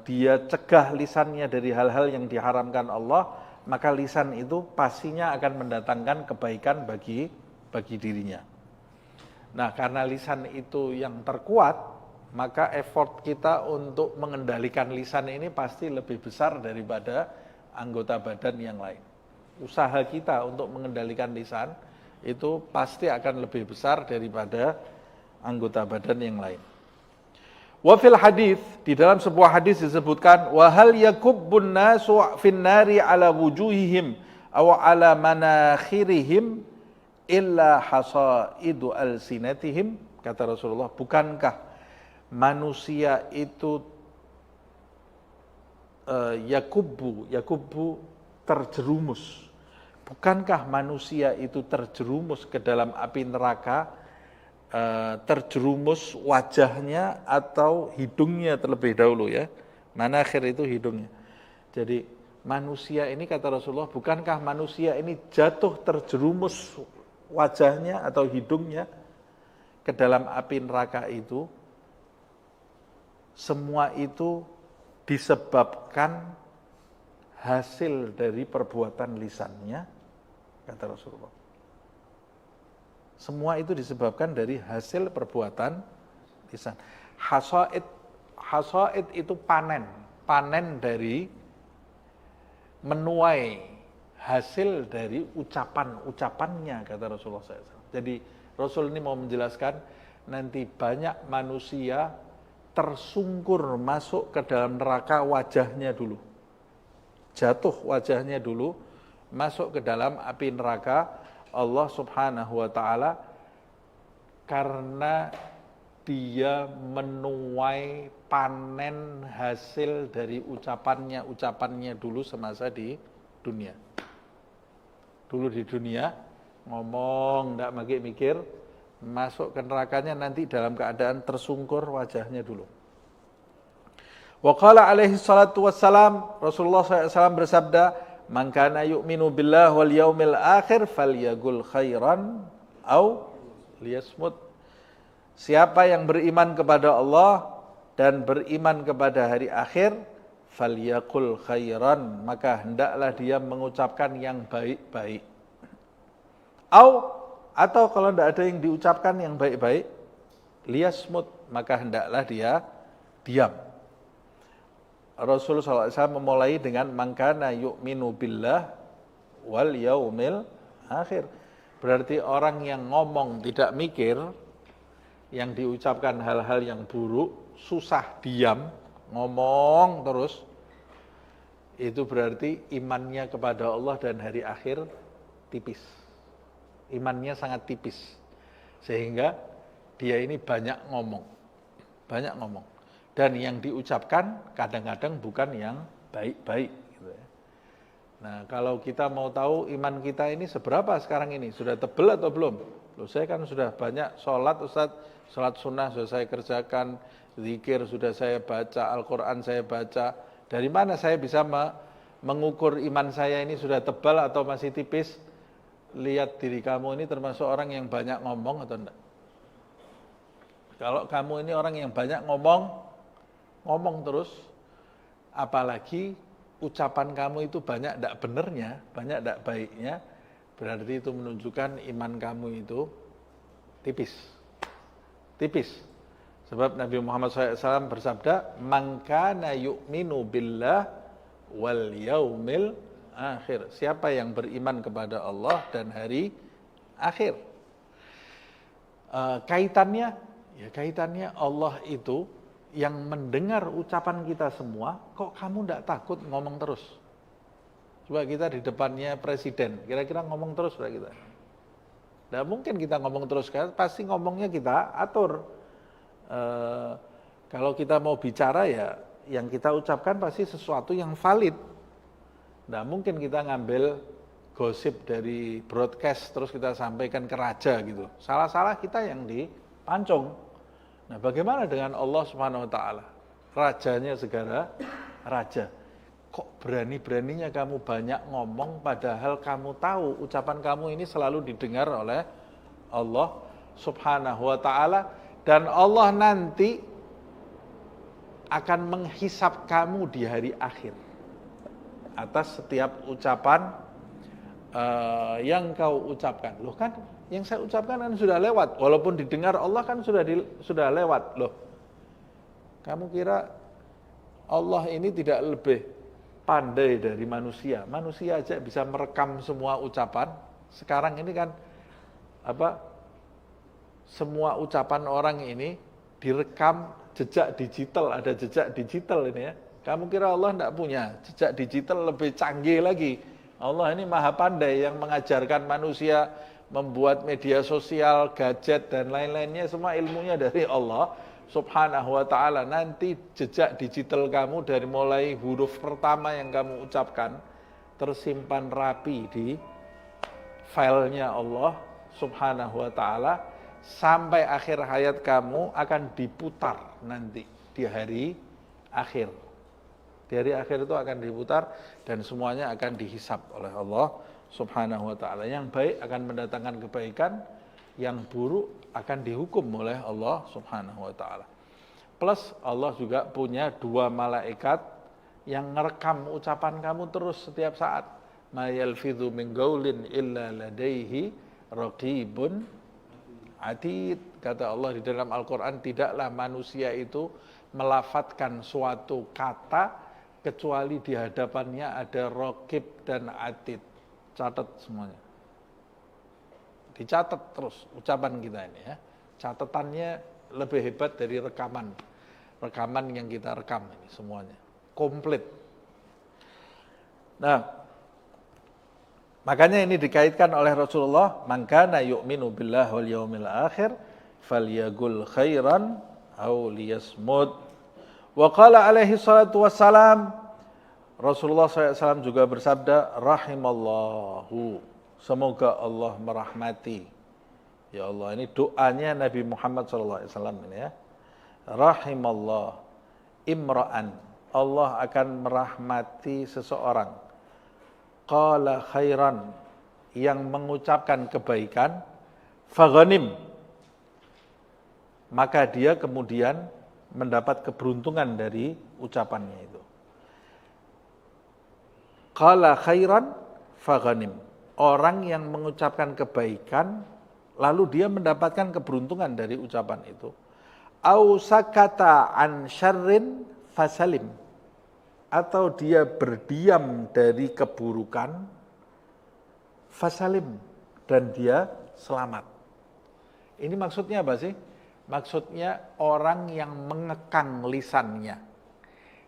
dia cegah lisannya dari hal-hal yang diharamkan Allah, maka lisan itu pastinya akan mendatangkan kebaikan bagi dirinya. Nah, karena lisan itu yang terkuat, maka effort kita untuk mengendalikan lisan ini pasti lebih besar daripada anggota badan yang lain. Usaha kita untuk mengendalikan lisan itu pasti akan lebih besar daripada anggota badan yang lain. Wa fil hadis, di dalam sebuah hadis disebutkan, wa hal yakubbun nasu fin nari ala wujuhihim aw ala manakhirihim illa hasaidu alsinatihim, kata Rasulullah, bukankah manusia itu yakubbu terjerumus, bukankah manusia itu terjerumus ke dalam api neraka, terjerumus wajahnya atau hidungnya terlebih dahulu ya. Manakhir itu hidungnya. Jadi manusia ini, kata Rasulullah, bukankah manusia ini jatuh terjerumus wajahnya atau hidungnya ke dalam api neraka itu? Semua itu disebabkan hasil dari perbuatan lisannya, kata Rasulullah. Semua itu disebabkan dari hasil perbuatan lisan. Hasaid itu panen dari menuai hasil dari ucapannya, kata Rasulullah SAW. Jadi Rasul ini mau menjelaskan, nanti banyak manusia tersungkur masuk ke dalam neraka wajahnya dulu. Jatuh wajahnya dulu, masuk ke dalam api neraka Allah Subhanahu wa taala karena dia menuai panen hasil dari ucapannya dulu semasa di dunia. Dulu di dunia ngomong ndak mikir, masuk ke nerakanya nanti dalam keadaan tersungkur wajahnya dulu. Wa qala alaihi salatu wassalam, Rasulullah SAW bersabda, man kana yu'minu billah wal yaumil akhir falyaqul khairan au liyasmut. Siapa yang beriman kepada Allah dan beriman kepada hari akhir, falyaqul khairan, maka hendaklah dia mengucapkan yang baik-baik. Atau kalau tidak ada yang diucapkan yang baik-baik, liyasmut, maka hendaklah dia diam. Rasulullah SAW memulai dengan man kana yu'minu billah wal yaumil akhir. Berarti orang yang ngomong tidak mikir, yang diucapkan hal-hal yang buruk, susah diam, ngomong terus, itu berarti imannya kepada Allah dan hari akhir tipis. Imannya sangat tipis. Sehingga dia ini banyak ngomong. Dan yang diucapkan kadang-kadang bukan yang baik-baik. Gitu ya. Nah, kalau kita mau tahu iman kita ini seberapa sekarang ini, sudah tebal atau belum? Loh, saya kan sudah banyak sholat Ustaz, sholat sunnah sudah saya kerjakan, zikir sudah saya baca, Al-Quran saya baca. Dari mana saya bisa mengukur iman saya ini sudah tebal atau masih tipis? Lihat diri kamu ini termasuk orang yang banyak ngomong atau enggak? Kalau kamu ini orang yang banyak ngomong terus, apalagi ucapan kamu itu banyak enggak benernya, banyak enggak baiknya, berarti itu menunjukkan iman kamu itu tipis. Tipis. Sebab Nabi Muhammad SAW bersabda, "Man kana yu'minu billah wal yaumil akhir." Siapa yang beriman kepada Allah dan hari akhir. Kaitannya Allah itu yang mendengar ucapan kita semua, kok kamu tidak takut ngomong terus? Coba kita di depannya presiden, kira-kira ngomong terus lah kita. Tidak mungkin kita ngomong terus, kan? Pasti ngomongnya kita atur. Kalau kita mau bicara ya, yang kita ucapkan pasti sesuatu yang valid. Tidak mungkin kita ngambil gosip dari broadcast terus kita sampaikan ke raja gitu. Salah-salah kita yang dipancung. Nah, bagaimana dengan Allah Subhanahu Wa Taala, rajanya segala raja? Kok berani-beraninya kamu banyak ngomong padahal kamu tahu ucapan kamu ini selalu didengar oleh Allah Subhanahu Wa Taala, dan Allah nanti akan menghisap kamu di hari akhir atas setiap ucapan yang kau ucapkan. Loh kan, yang saya ucapkan kan sudah lewat, walaupun didengar Allah kan sudah lewat. Loh, kamu kira Allah ini tidak lebih pandai dari manusia? Manusia aja bisa merekam semua ucapan. Sekarang ini kan semua ucapan orang ini direkam jejak digital, ada jejak digital ini ya. Kamu kira Allah tidak punya jejak digital lebih canggih lagi? Allah ini maha pandai yang mengajarkan manusia membuat media sosial, gadget dan lain-lainnya, semua ilmunya dari Allah Subhanahu Wa Taala. Nanti jejak digital kamu dari mulai huruf pertama yang kamu ucapkan tersimpan rapi di filenya Allah Subhanahu Wa Taala, sampai akhir hayat kamu akan diputar nanti di hari akhir. Di hari akhir itu akan diputar dan semuanya akan dihisap oleh Allah Subhanahu Wa Taala. Yang baik akan mendatangkan kebaikan, yang buruk akan dihukum oleh Allah Subhanahu Wa Taala. Plus Allah juga punya 2 malaikat yang merekam ucapan kamu terus setiap saat. Ma yalfidhu min qaulin illa ladaihi raqibun atid. Kata Allah di dalam Al-Quran, tidaklah manusia itu melafatkan suatu kata kecuali di hadapannya ada raqib dan atid. Catat semuanya. Dicatat terus ucapan kita ini ya. Catatannya lebih hebat dari rekaman yang kita rekam ini semuanya. Komplit. Nah, makanya ini dikaitkan oleh Rasulullah, man kana yu'minu billahi wal yaumil akhir falyaqul khairan aw liyasmut. Wa qala alaihi salatu wassalam, Rasulullah SAW juga bersabda, rahimallahu, semoga Allah merahmati. Ya Allah, ini doanya Nabi Muhammad SAW ini ya. Rahimallah imra'an, Allah akan merahmati seseorang. Qala khairan, yang mengucapkan kebaikan, faghanim, maka dia kemudian mendapat keberuntungan dari ucapannya itu. Qala khairan faghanim, orang yang mengucapkan kebaikan lalu dia mendapatkan keberuntungan dari ucapan itu. Au sakata an syarrin fasalim, atau dia berdiam dari keburukan, fasalim, dan dia selamat. Ini maksudnya apa sih? Maksudnya orang yang mengekang lisannya.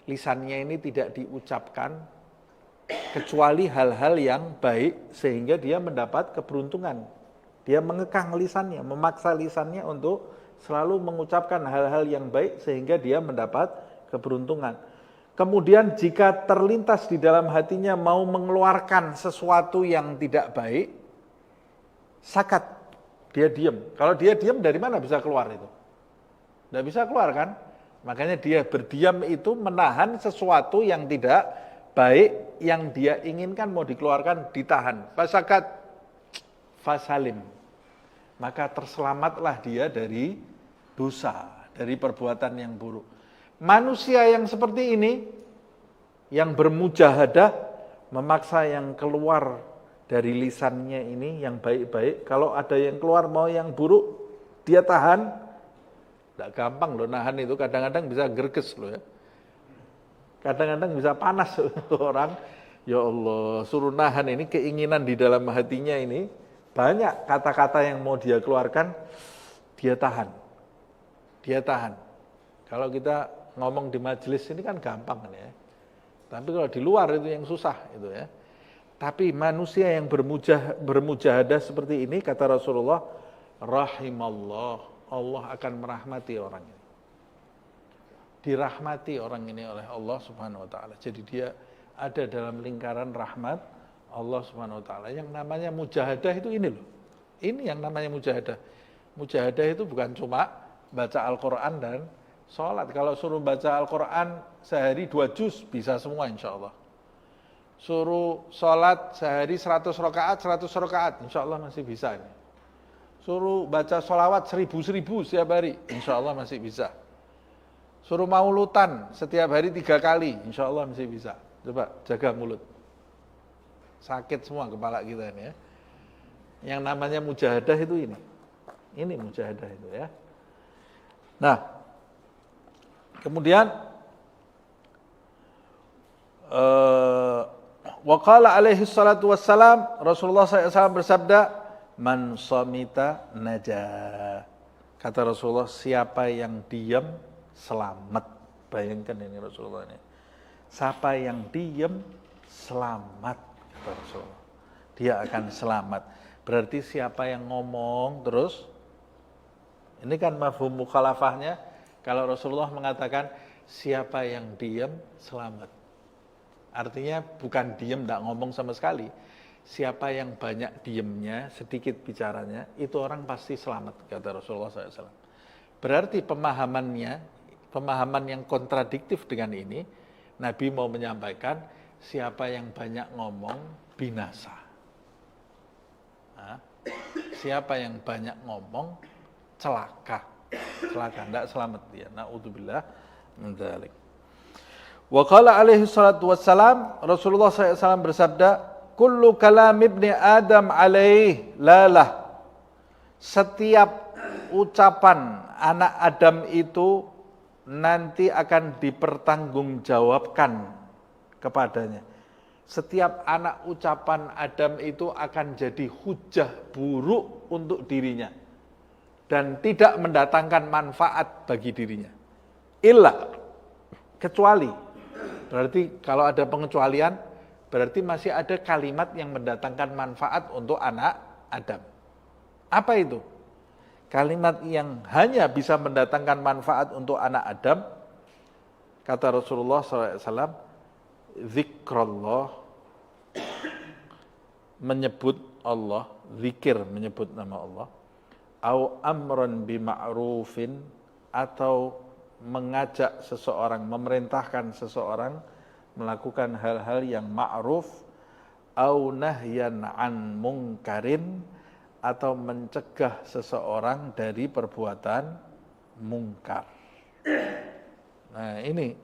Lisannya ini tidak diucapkan kecuali hal-hal yang baik sehingga dia mendapat keberuntungan. Dia mengekang lisannya, memaksa lisannya untuk selalu mengucapkan hal-hal yang baik sehingga dia mendapat keberuntungan. Kemudian jika terlintas di dalam hatinya mau mengeluarkan sesuatu yang tidak baik, sakat, Dia diam. Kalau dia diam dari mana bisa keluar itu? Tidak bisa keluar kan? Makanya dia berdiam itu menahan sesuatu yang tidak baik, yang dia inginkan mau dikeluarkan, ditahan. Fasakat fasalim. Maka terselamatlah dia dari dosa, dari perbuatan yang buruk. Manusia yang seperti ini, yang bermujahadah, memaksa yang keluar dari lisannya ini yang baik-baik. Kalau ada yang keluar mau yang buruk, dia tahan. Tidak gampang loh nahan itu, kadang-kadang bisa gerges loh ya. Kadang-kadang bisa panas orang. Ya Allah, suruh nahan ini keinginan di dalam hatinya ini. Banyak kata-kata yang mau dia keluarkan, dia tahan. Dia tahan. Kalau kita ngomong di majelis ini kan gampang kan ya. Tapi kalau di luar itu yang susah itu ya. Tapi manusia yang bermujahadah seperti ini, kata Rasulullah, rahimallah, Allah akan merahmati orang ini. Dirahmati orang ini oleh Allah Subhanahu wa taala. Jadi dia ada dalam lingkaran rahmat Allah Subhanahu wa taala. Yang namanya mujahadah itu ini loh. Ini yang namanya mujahadah. Mujahadah itu bukan cuma baca Al-Qur'an dan sholat. Kalau suruh baca Al-Qur'an sehari 2 juz bisa semua insya Allah. Suruh sholat sehari 100 rakaat, insya Allah masih bisa ini. Suruh baca sholawat 1000 setiap hari, insya Allah masih bisa. Suruh maulutan setiap hari 3 kali, insya Allah masih bisa. Coba jaga mulut. Sakit semua kepala kita ini ya. Yang namanya mujahadah itu ini. Ini mujahadah itu ya. Nah, kemudian waqala alaihi salatu wassalam, Rasulullah SAW bersabda, man somita najah. Kata Rasulullah, siapa yang diam selamat. Bayangkan ini Rasulullah ini. Siapa yang diam selamat, kata Rasulullah. Dia akan selamat. Berarti siapa yang ngomong terus, ini kan mafhum mukhalafahnya, kalau Rasulullah mengatakan siapa yang diam selamat. Artinya bukan diam, tidak ngomong sama sekali. Siapa yang banyak diamnya, sedikit bicaranya, itu orang pasti selamat, kata Rasulullah SAW. Berarti pemahaman yang kontradiktif dengan ini, Nabi mau menyampaikan, siapa yang banyak ngomong, binasa. Nah, siapa yang banyak ngomong, celaka. Celaka, tidak selamat dia. Na'udzubillah min dzalik. Wa qala alaihi salatu wassalam, Rasulullah SAW bersabda, kullu kalam ibni Adam alaih lalah. Setiap ucapan anak Adam itu nanti akan dipertanggungjawabkan kepadanya. Setiap anak ucapan Adam itu akan jadi hujah buruk untuk dirinya. Dan tidak mendatangkan manfaat bagi dirinya. Illa, kecuali. Berarti kalau ada pengecualian, berarti masih ada kalimat yang mendatangkan manfaat untuk anak Adam. Apa itu? Kalimat yang hanya bisa mendatangkan manfaat untuk anak Adam, kata Rasulullah SAW, zikrullah, menyebut Allah, zikir menyebut nama Allah, au amran bima'rufin, atau mengajak seseorang, memerintahkan seseorang melakukan hal-hal yang ma'ruf, au nahyan an mungkarin, atau mencegah seseorang dari perbuatan mungkar. Nah, ini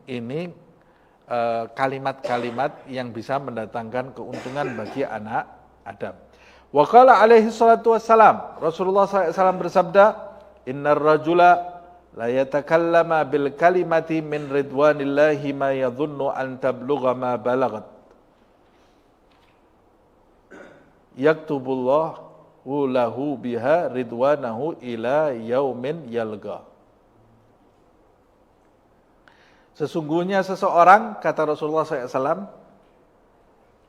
kalimat-kalimat yang bisa mendatangkan keuntungan bagi anak Adam. Wa qala alaihi salatu wassalam, Rasulullah SAW bersabda, innar rajula la yatakallama bil kalimati min ridwanillahi ma yadhunnu an tablugha ma balagat. Yaktubullahu lahu biha ridwanahu ila yaumin yalga. Sesungguhnya seseorang, kata Rasulullah SAW,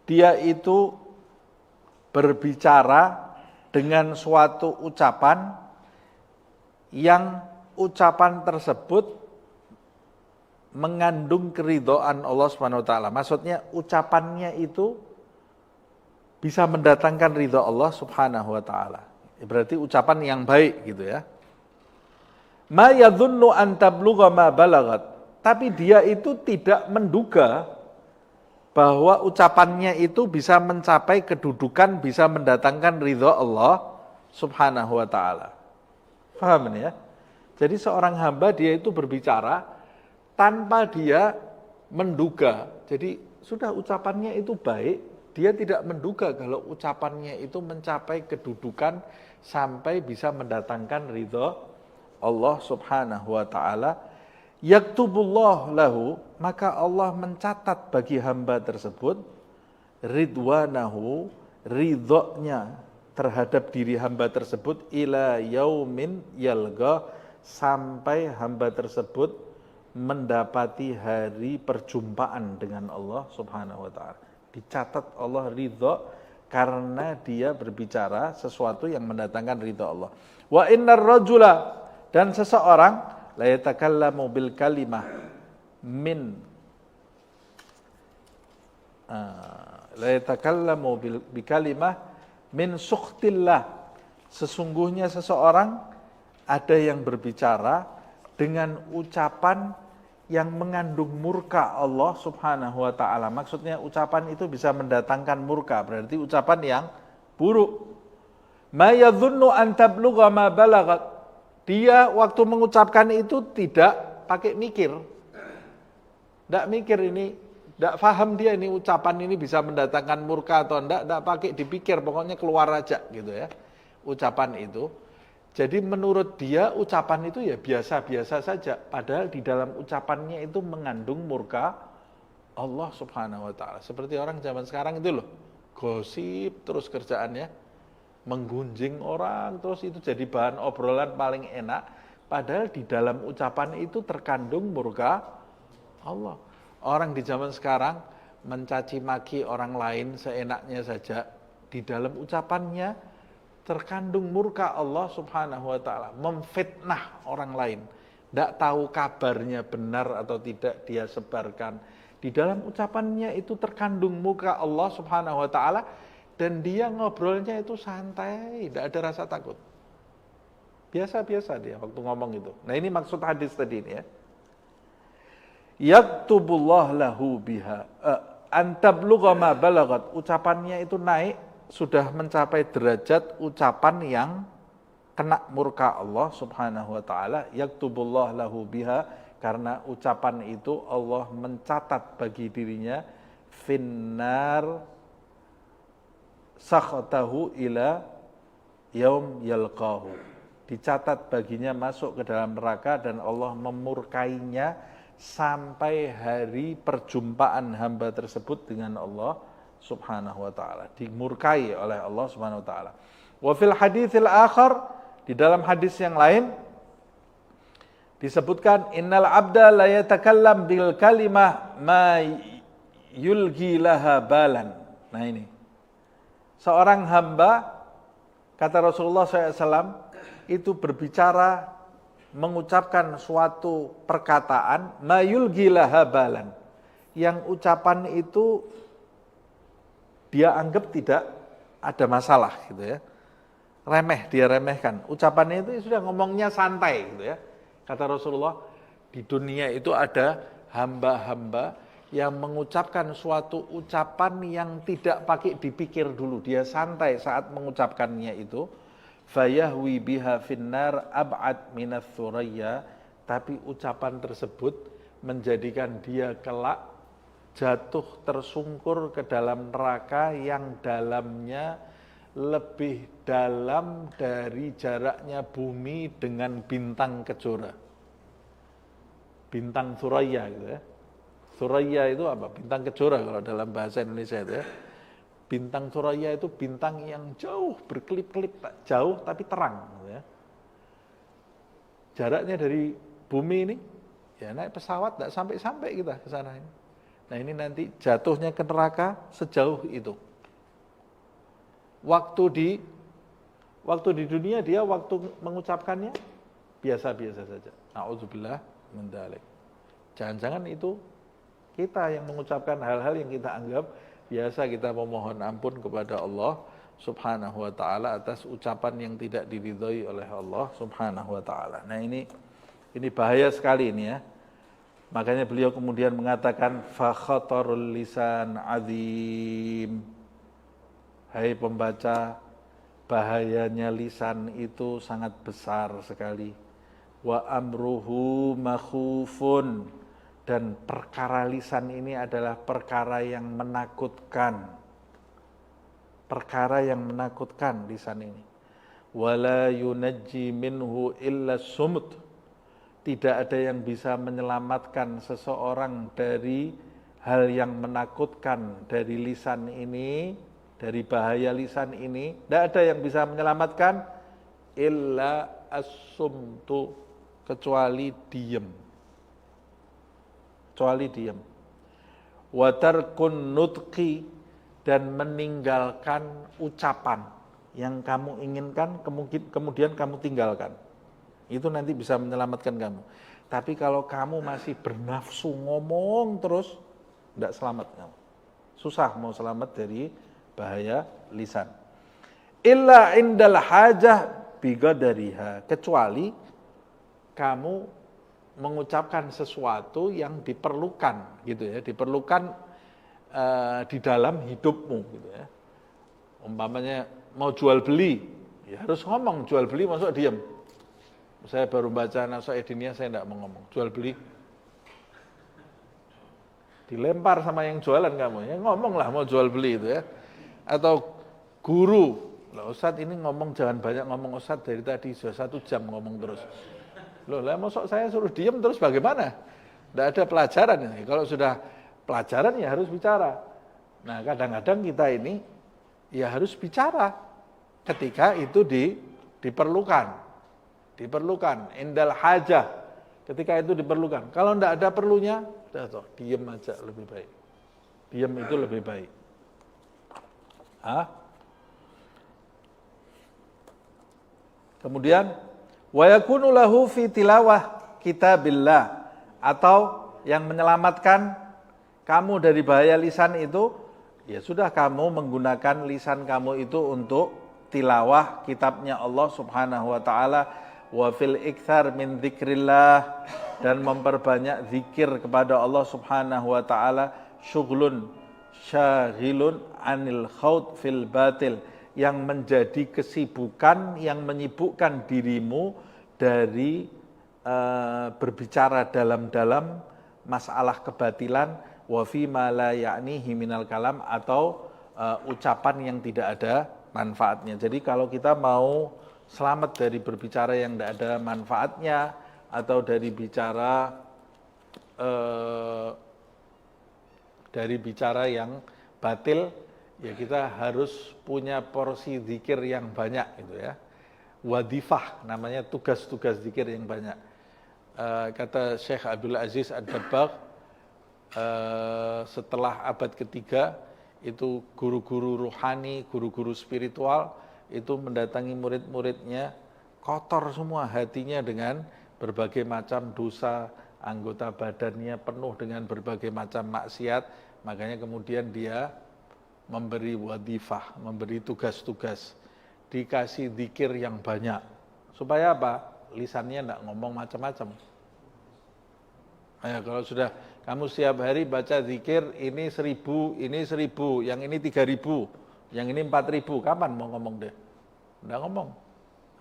dia itu berbicara dengan suatu ucapan yang ucapan tersebut mengandung keridhaan Allah Subhanahu wa taala. Maksudnya ucapannya itu bisa mendatangkan ridha Allah Subhanahu wa taala. Berarti ucapan yang baik gitu ya. Ma yadhunnu an tablugha ma balagat. Tapi dia itu tidak menduga bahwa ucapannya itu bisa mencapai kedudukan, bisa mendatangkan ridha Allah Subhanahu wa taala. Paham ini ya? Jadi seorang hamba dia itu berbicara tanpa dia menduga. Jadi sudah ucapannya itu baik, dia tidak menduga kalau ucapannya itu mencapai kedudukan sampai bisa mendatangkan ridha Allah Subhanahu wa taala. Yaktubullah lahu, maka Allah mencatat bagi hamba tersebut ridwanahu, ridhonya terhadap diri hamba tersebut ila yaumin yalga, sampai hamba tersebut mendapati hari perjumpaan dengan Allah Subhanahu wa taala. Dicatat Allah ridho karena dia berbicara sesuatu yang mendatangkan ridho Allah. Wa innar rajula, dan seseorang la yatakallamu bil kalimah min la yatakallamu bi kalimah min sukhtillah. Sesungguhnya seseorang ada yang berbicara dengan ucapan yang mengandung murka Allah Subhanahu wa taala. Maksudnya ucapan itu bisa mendatangkan murka, berarti ucapan yang buruk. Ma yadhunnu an tablugha ma balagat. Dia waktu mengucapkan itu tidak pakai mikir. Tidak mikir ini, tidak paham dia ini ucapan ini bisa mendatangkan murka atau tidak pakai dipikir, pokoknya keluar aja gitu ya. Ucapan itu. Jadi menurut dia ucapan itu ya biasa-biasa saja. Padahal di dalam ucapannya itu mengandung murka Allah Subhanahu wa taala. Seperti orang zaman sekarang itu loh. Gosip terus kerjaannya. Menggunjing orang, terus itu jadi bahan obrolan paling enak, padahal di dalam ucapan itu terkandung murka Allah. Orang di zaman sekarang mencaci maki orang lain seenaknya saja, di dalam ucapannya terkandung murka Allah Subhanahu wa taala, memfitnah orang lain, tidak tahu kabarnya benar atau tidak dia sebarkan. Di dalam ucapannya itu terkandung murka Allah Subhanahu wa taala. Dan dia ngobrolnya itu santai, tidak ada rasa takut. Biasa-biasa dia waktu ngomong itu. Nah ini maksud hadis tadi ini ya. Yaktubullah lahu biha antablugha ma balagat. Ucapannya itu naik, sudah mencapai derajat ucapan yang kena murka Allah Subhanahu wa taala. Yaktubullah lahu biha, karena ucapan itu Allah mencatat bagi dirinya finnar sakhatahu ila yaum yalqahu. Dicatat baginya masuk ke dalam neraka dan Allah memurkainya sampai hari perjumpaan hamba tersebut dengan Allah Subhanahu wa taala. Dimurkai oleh Allah Subhanahu wa taala. Wa fil haditsil akhar, di dalam hadis yang lain disebutkan innal abda la yatakallam bil kalimah ma yulgi laha balan. Nah ini. Seorang hamba, kata Rasulullah SAW, itu berbicara, mengucapkan suatu perkataan, mayul gilaha balan, yang ucapan itu dia anggap tidak ada masalah gitu ya, remeh, dia remehkan. Ucapannya itu sudah ngomongnya santai gitu ya. Kata Rasulullah, di dunia itu ada hamba-hamba yang mengucapkan suatu ucapan yang tidak pakai dipikir dulu, dia santai saat mengucapkannya itu, fayahwi biha finnar ab'ad minas thuraya, tapi ucapan tersebut menjadikan dia kelak jatuh tersungkur ke dalam neraka yang dalamnya lebih dalam dari jaraknya bumi dengan bintang kejora. Bintang thuraya gitu ya. Thuraya itu apa? Bintang kejora kalau dalam bahasa Indonesia itu ya. Bintang Thuraya itu bintang yang jauh, berkelip-kelip, jauh tapi terang. Ya. Jaraknya dari bumi ini, ya naik pesawat tidak sampai-sampai kita ke sana. Nah ini nanti jatuhnya ke neraka sejauh itu. Waktu di dunia dia waktu mengucapkannya biasa-biasa saja. Na'udzubillah min dzalik. Jangan-jangan itu kita yang mengucapkan hal-hal yang kita anggap biasa, kita memohon ampun kepada Allah Subhanahu wa ta'ala atas ucapan yang tidak diridhoi oleh Allah Subhanahu wa ta'ala. Nah ini bahaya sekali ini ya. Makanya beliau kemudian mengatakan fa khatarul lisan azim. Hai pembaca, bahayanya lisan itu sangat besar sekali. Wa amruhu makhufun, dan perkara lisan ini adalah perkara yang menakutkan. Perkara yang menakutkan lisan ini. Wala yunajji minhu illa sumut. Tidak ada yang bisa menyelamatkan seseorang dari hal yang menakutkan dari lisan ini, dari bahaya lisan ini. Tidak ada yang bisa menyelamatkan illa as-sumtu, kecuali diem. Kecuali diem. Wa tarkun nutqi, dan meninggalkan ucapan yang kamu inginkan, kemudian kamu tinggalkan. Itu nanti bisa menyelamatkan kamu. Tapi kalau kamu masih bernafsu ngomong terus, tidak selamat kamu. Susah mau selamat dari bahaya lisan. Illa indal hajah biqadariha, kecuali kamu mengucapkan sesuatu yang diperlukan gitu ya, diperlukan di dalam hidupmu gitu ya. Umpamanya mau jual beli, ya harus ngomong. Jual beli masuk diam. Saya baru baca Nafsa Ediniyah, saya tidak mau ngomong jual beli. Dilempar sama yang jualan kamu, ya ngomonglah mau jual beli itu ya. Atau guru, lah Ustadz ini ngomong jangan banyak ngomong, Ustadz dari tadi sudah 1 jam ngomong terus. Loh lah masuk saya suruh diam terus bagaimana? Tidak ada pelajaran ini. Kalau sudah pelajaran ya harus bicara. Nah kadang-kadang kita ini ya harus bicara ketika itu diperlukan. Diperlukan, indal hajah, ketika itu diperlukan. Kalau tidak ada perlunya, diam aja lebih baik. Diam itu lebih baik. Kemudian wa yakunu lahu fi tilawah kitabillah, atau yang menyelamatkan kamu dari bahaya lisan itu, ya sudah kamu menggunakan lisan kamu itu untuk tilawah kitabnya Allah Subhanahu wa ta'ala, wa fil iktsar min dzikrillah, dan memperbanyak zikir kepada Allah Subhanahu wa ta'ala, syughlun syaghilun anil khawd fil batil, yang menjadi kesibukan yang menyibukkan dirimu dari berbicara dalam-dalam masalah kebatilan, wa fi ma la ya'nihi minal kalam, atau ucapan yang tidak ada manfaatnya. Jadi kalau kita mau selamat dari berbicara yang tidak ada manfaatnya, atau dari bicara yang batil, ya kita harus punya porsi zikir yang banyak gitu ya. Wadifah namanya, tugas-tugas zikir yang banyak. Kata Syekh Abdul Aziz Ad-Dabbagh, setelah abad ketiga itu guru-guru rohani, guru-guru spiritual itu mendatangi murid-muridnya, kotor semua hatinya dengan berbagai macam dosa, anggota badannya penuh dengan berbagai macam maksiat. Makanya kemudian dia memberi wadifah, memberi tugas-tugas, dikasih zikir yang banyak. Supaya apa? Lisannya tidak ngomong macam-macam. Nah, kalau sudah kamu setiap hari baca zikir, ini 1000, ini 1000, yang ini 3000, yang ini 4000, kapan mau ngomong deh? Tidak ngomong.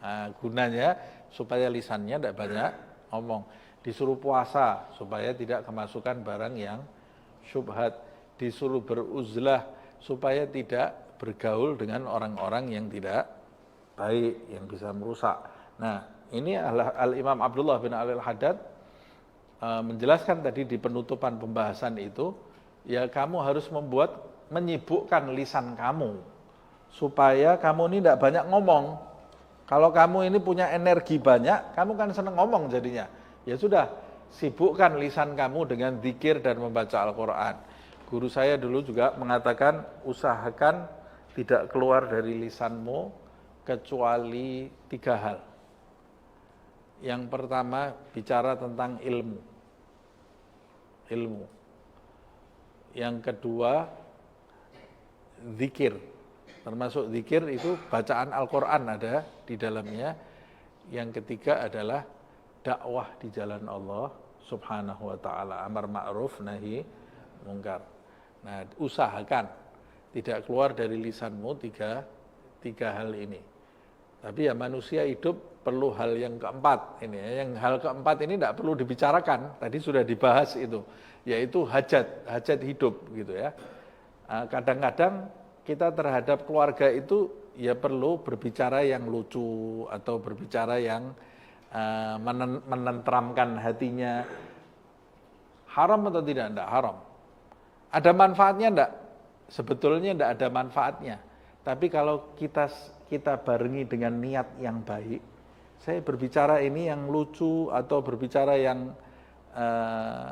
Nah, gunanya supaya lisannya tidak banyak ngomong. Disuruh puasa supaya tidak kemasukan barang yang syubhat. Disuruh beruzlah supaya tidak bergaul dengan orang-orang yang tidak baik, yang bisa merusak. Nah, ini Al-Imam Abdullah bin Al-Haddad menjelaskan tadi di penutupan pembahasan itu, ya kamu harus menyibukkan lisan kamu supaya kamu ini tidak banyak ngomong. Kalau kamu ini punya energi banyak, kamu kan senang ngomong jadinya. Ya sudah, sibukkan lisan kamu dengan zikir dan membaca Al-Quran. Guru saya dulu juga mengatakan, usahakan tidak keluar dari lisanmu kecuali 3 hal. Yang pertama, bicara tentang ilmu. Yang kedua, zikir. Termasuk zikir itu bacaan Al-Quran ada di dalamnya. Yang ketiga adalah dakwah di jalan Allah subhanahu wa ta'ala. Amar ma'ruf nahi mungkar. Nah, usahakan tidak keluar dari lisanmu tiga hal ini. Tapi ya manusia hidup perlu hal yang keempat ini. Yang hal keempat ini tidak perlu dibicarakan. Tadi sudah dibahas itu, yaitu hajat hidup gitu ya. Kadang-kadang kita terhadap keluarga itu ya perlu berbicara yang lucu atau berbicara yang menenteramkan hatinya. Haram atau tidak? Tidak haram. Ada manfaatnya enggak? Sebetulnya enggak ada manfaatnya. Tapi kalau kita barengi dengan niat yang baik, saya berbicara ini yang lucu atau berbicara yang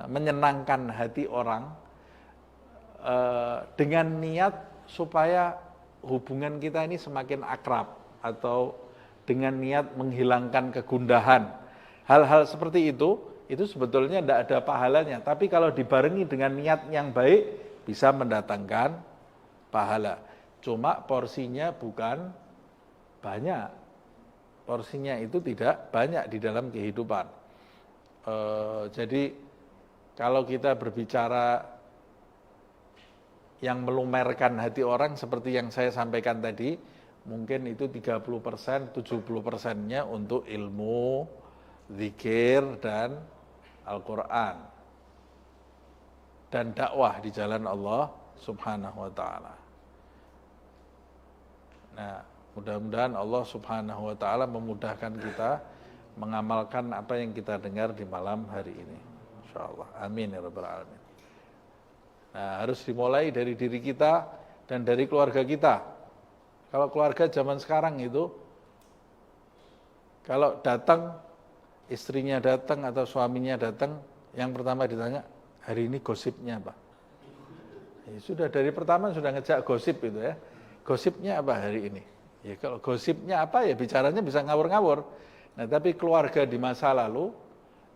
menyenangkan hati orang, dengan niat supaya hubungan kita ini semakin akrab, atau dengan niat menghilangkan kegundahan. Hal-hal seperti itu sebetulnya tidak ada pahalanya. Tapi kalau dibarengi dengan niat yang baik, bisa mendatangkan pahala. Cuma porsinya bukan banyak. Porsinya itu tidak banyak di dalam kehidupan. Jadi kalau kita berbicara yang melumerkan hati orang seperti yang saya sampaikan tadi, mungkin itu 30%, 70%-nya untuk ilmu, zikir, dan Al-Quran. Dan dakwah di jalan Allah subhanahu wa ta'ala. Nah, mudah-mudahan Allah subhanahu wa ta'ala memudahkan kita mengamalkan apa yang kita dengar di malam hari ini. InsyaAllah. Amin ya rabbal alamin. Nah, harus dimulai dari diri kita dan dari keluarga kita. Kalau keluarga zaman sekarang itu, kalau datang, istrinya datang atau suaminya datang, yang pertama ditanya, hari ini gosipnya apa? Ya, sudah dari pertama sudah ngejak gosip itu ya. Gosipnya apa hari ini? Ya kalau gosipnya apa ya bicaranya bisa ngawur-ngawur. Nah tapi keluarga di masa lalu,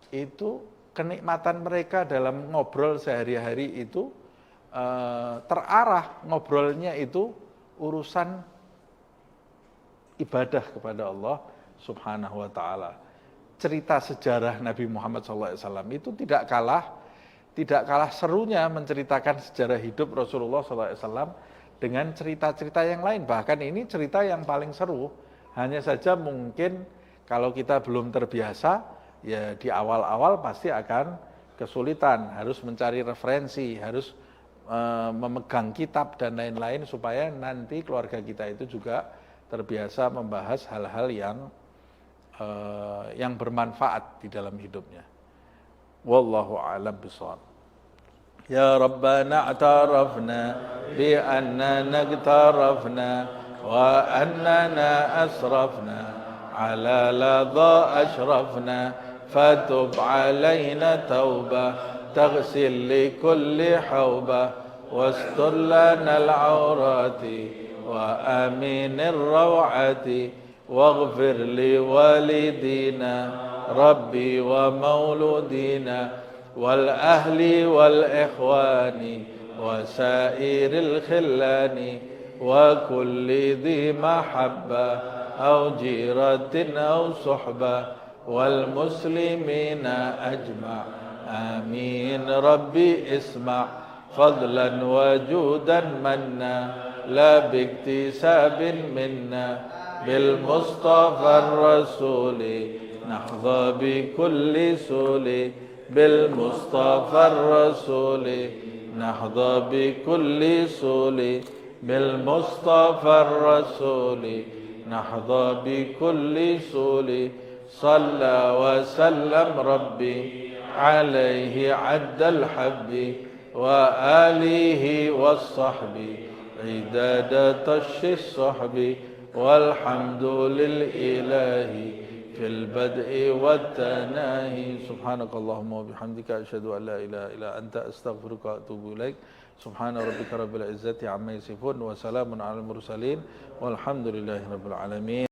itu kenikmatan mereka dalam ngobrol sehari-hari itu, terarah ngobrolnya itu urusan ibadah kepada Allah subhanahu wa ta'ala. Cerita sejarah Nabi Muhammad SAW itu tidak kalah serunya menceritakan sejarah hidup Rasulullah SAW dengan cerita-cerita yang lain. Bahkan ini cerita yang paling seru. Hanya saja mungkin kalau kita belum terbiasa, ya di awal-awal pasti akan kesulitan. Harus mencari referensi, harus memegang kitab dan lain-lain supaya nanti keluarga kita itu juga terbiasa membahas hal-hal yang bermanfaat di dalam hidupnya. Wallahu a'lam bishawab. Ya Rabbana a'tarafna bi annana igtarafna wa annana asrafna ala ladha ashrafna fatub alaina tauba تغسل لكل حوبة واستر لنا العورات وآمين الروعة واغفر لوالدينا ربي ومولودينا والأهل والإخوان وسائر الخلان وكل ذي محبة أو جيرة أو صحبة والمسلمين أجمع آمين ربي اسمع فضلا وجودا منا لا باكتساب منا بالمصطفى الرسول نحظى بكل سول بالمصطفى الرسول نحظى بكل سول بالمصطفى الرسول نحظى بكل سول صلى وسلم ربي عليه عد الحب وآله والصحب عداد طش الصحب والحمد للإله في البدء والتناهي سبحانك اللهم وبحمدك أشهد أن لا إله إلا أنت أستغفرك وأتوب إليك سبحان ربك رب العزة عما يصفون وسلام على المرسلين والحمد لله رب العالمين.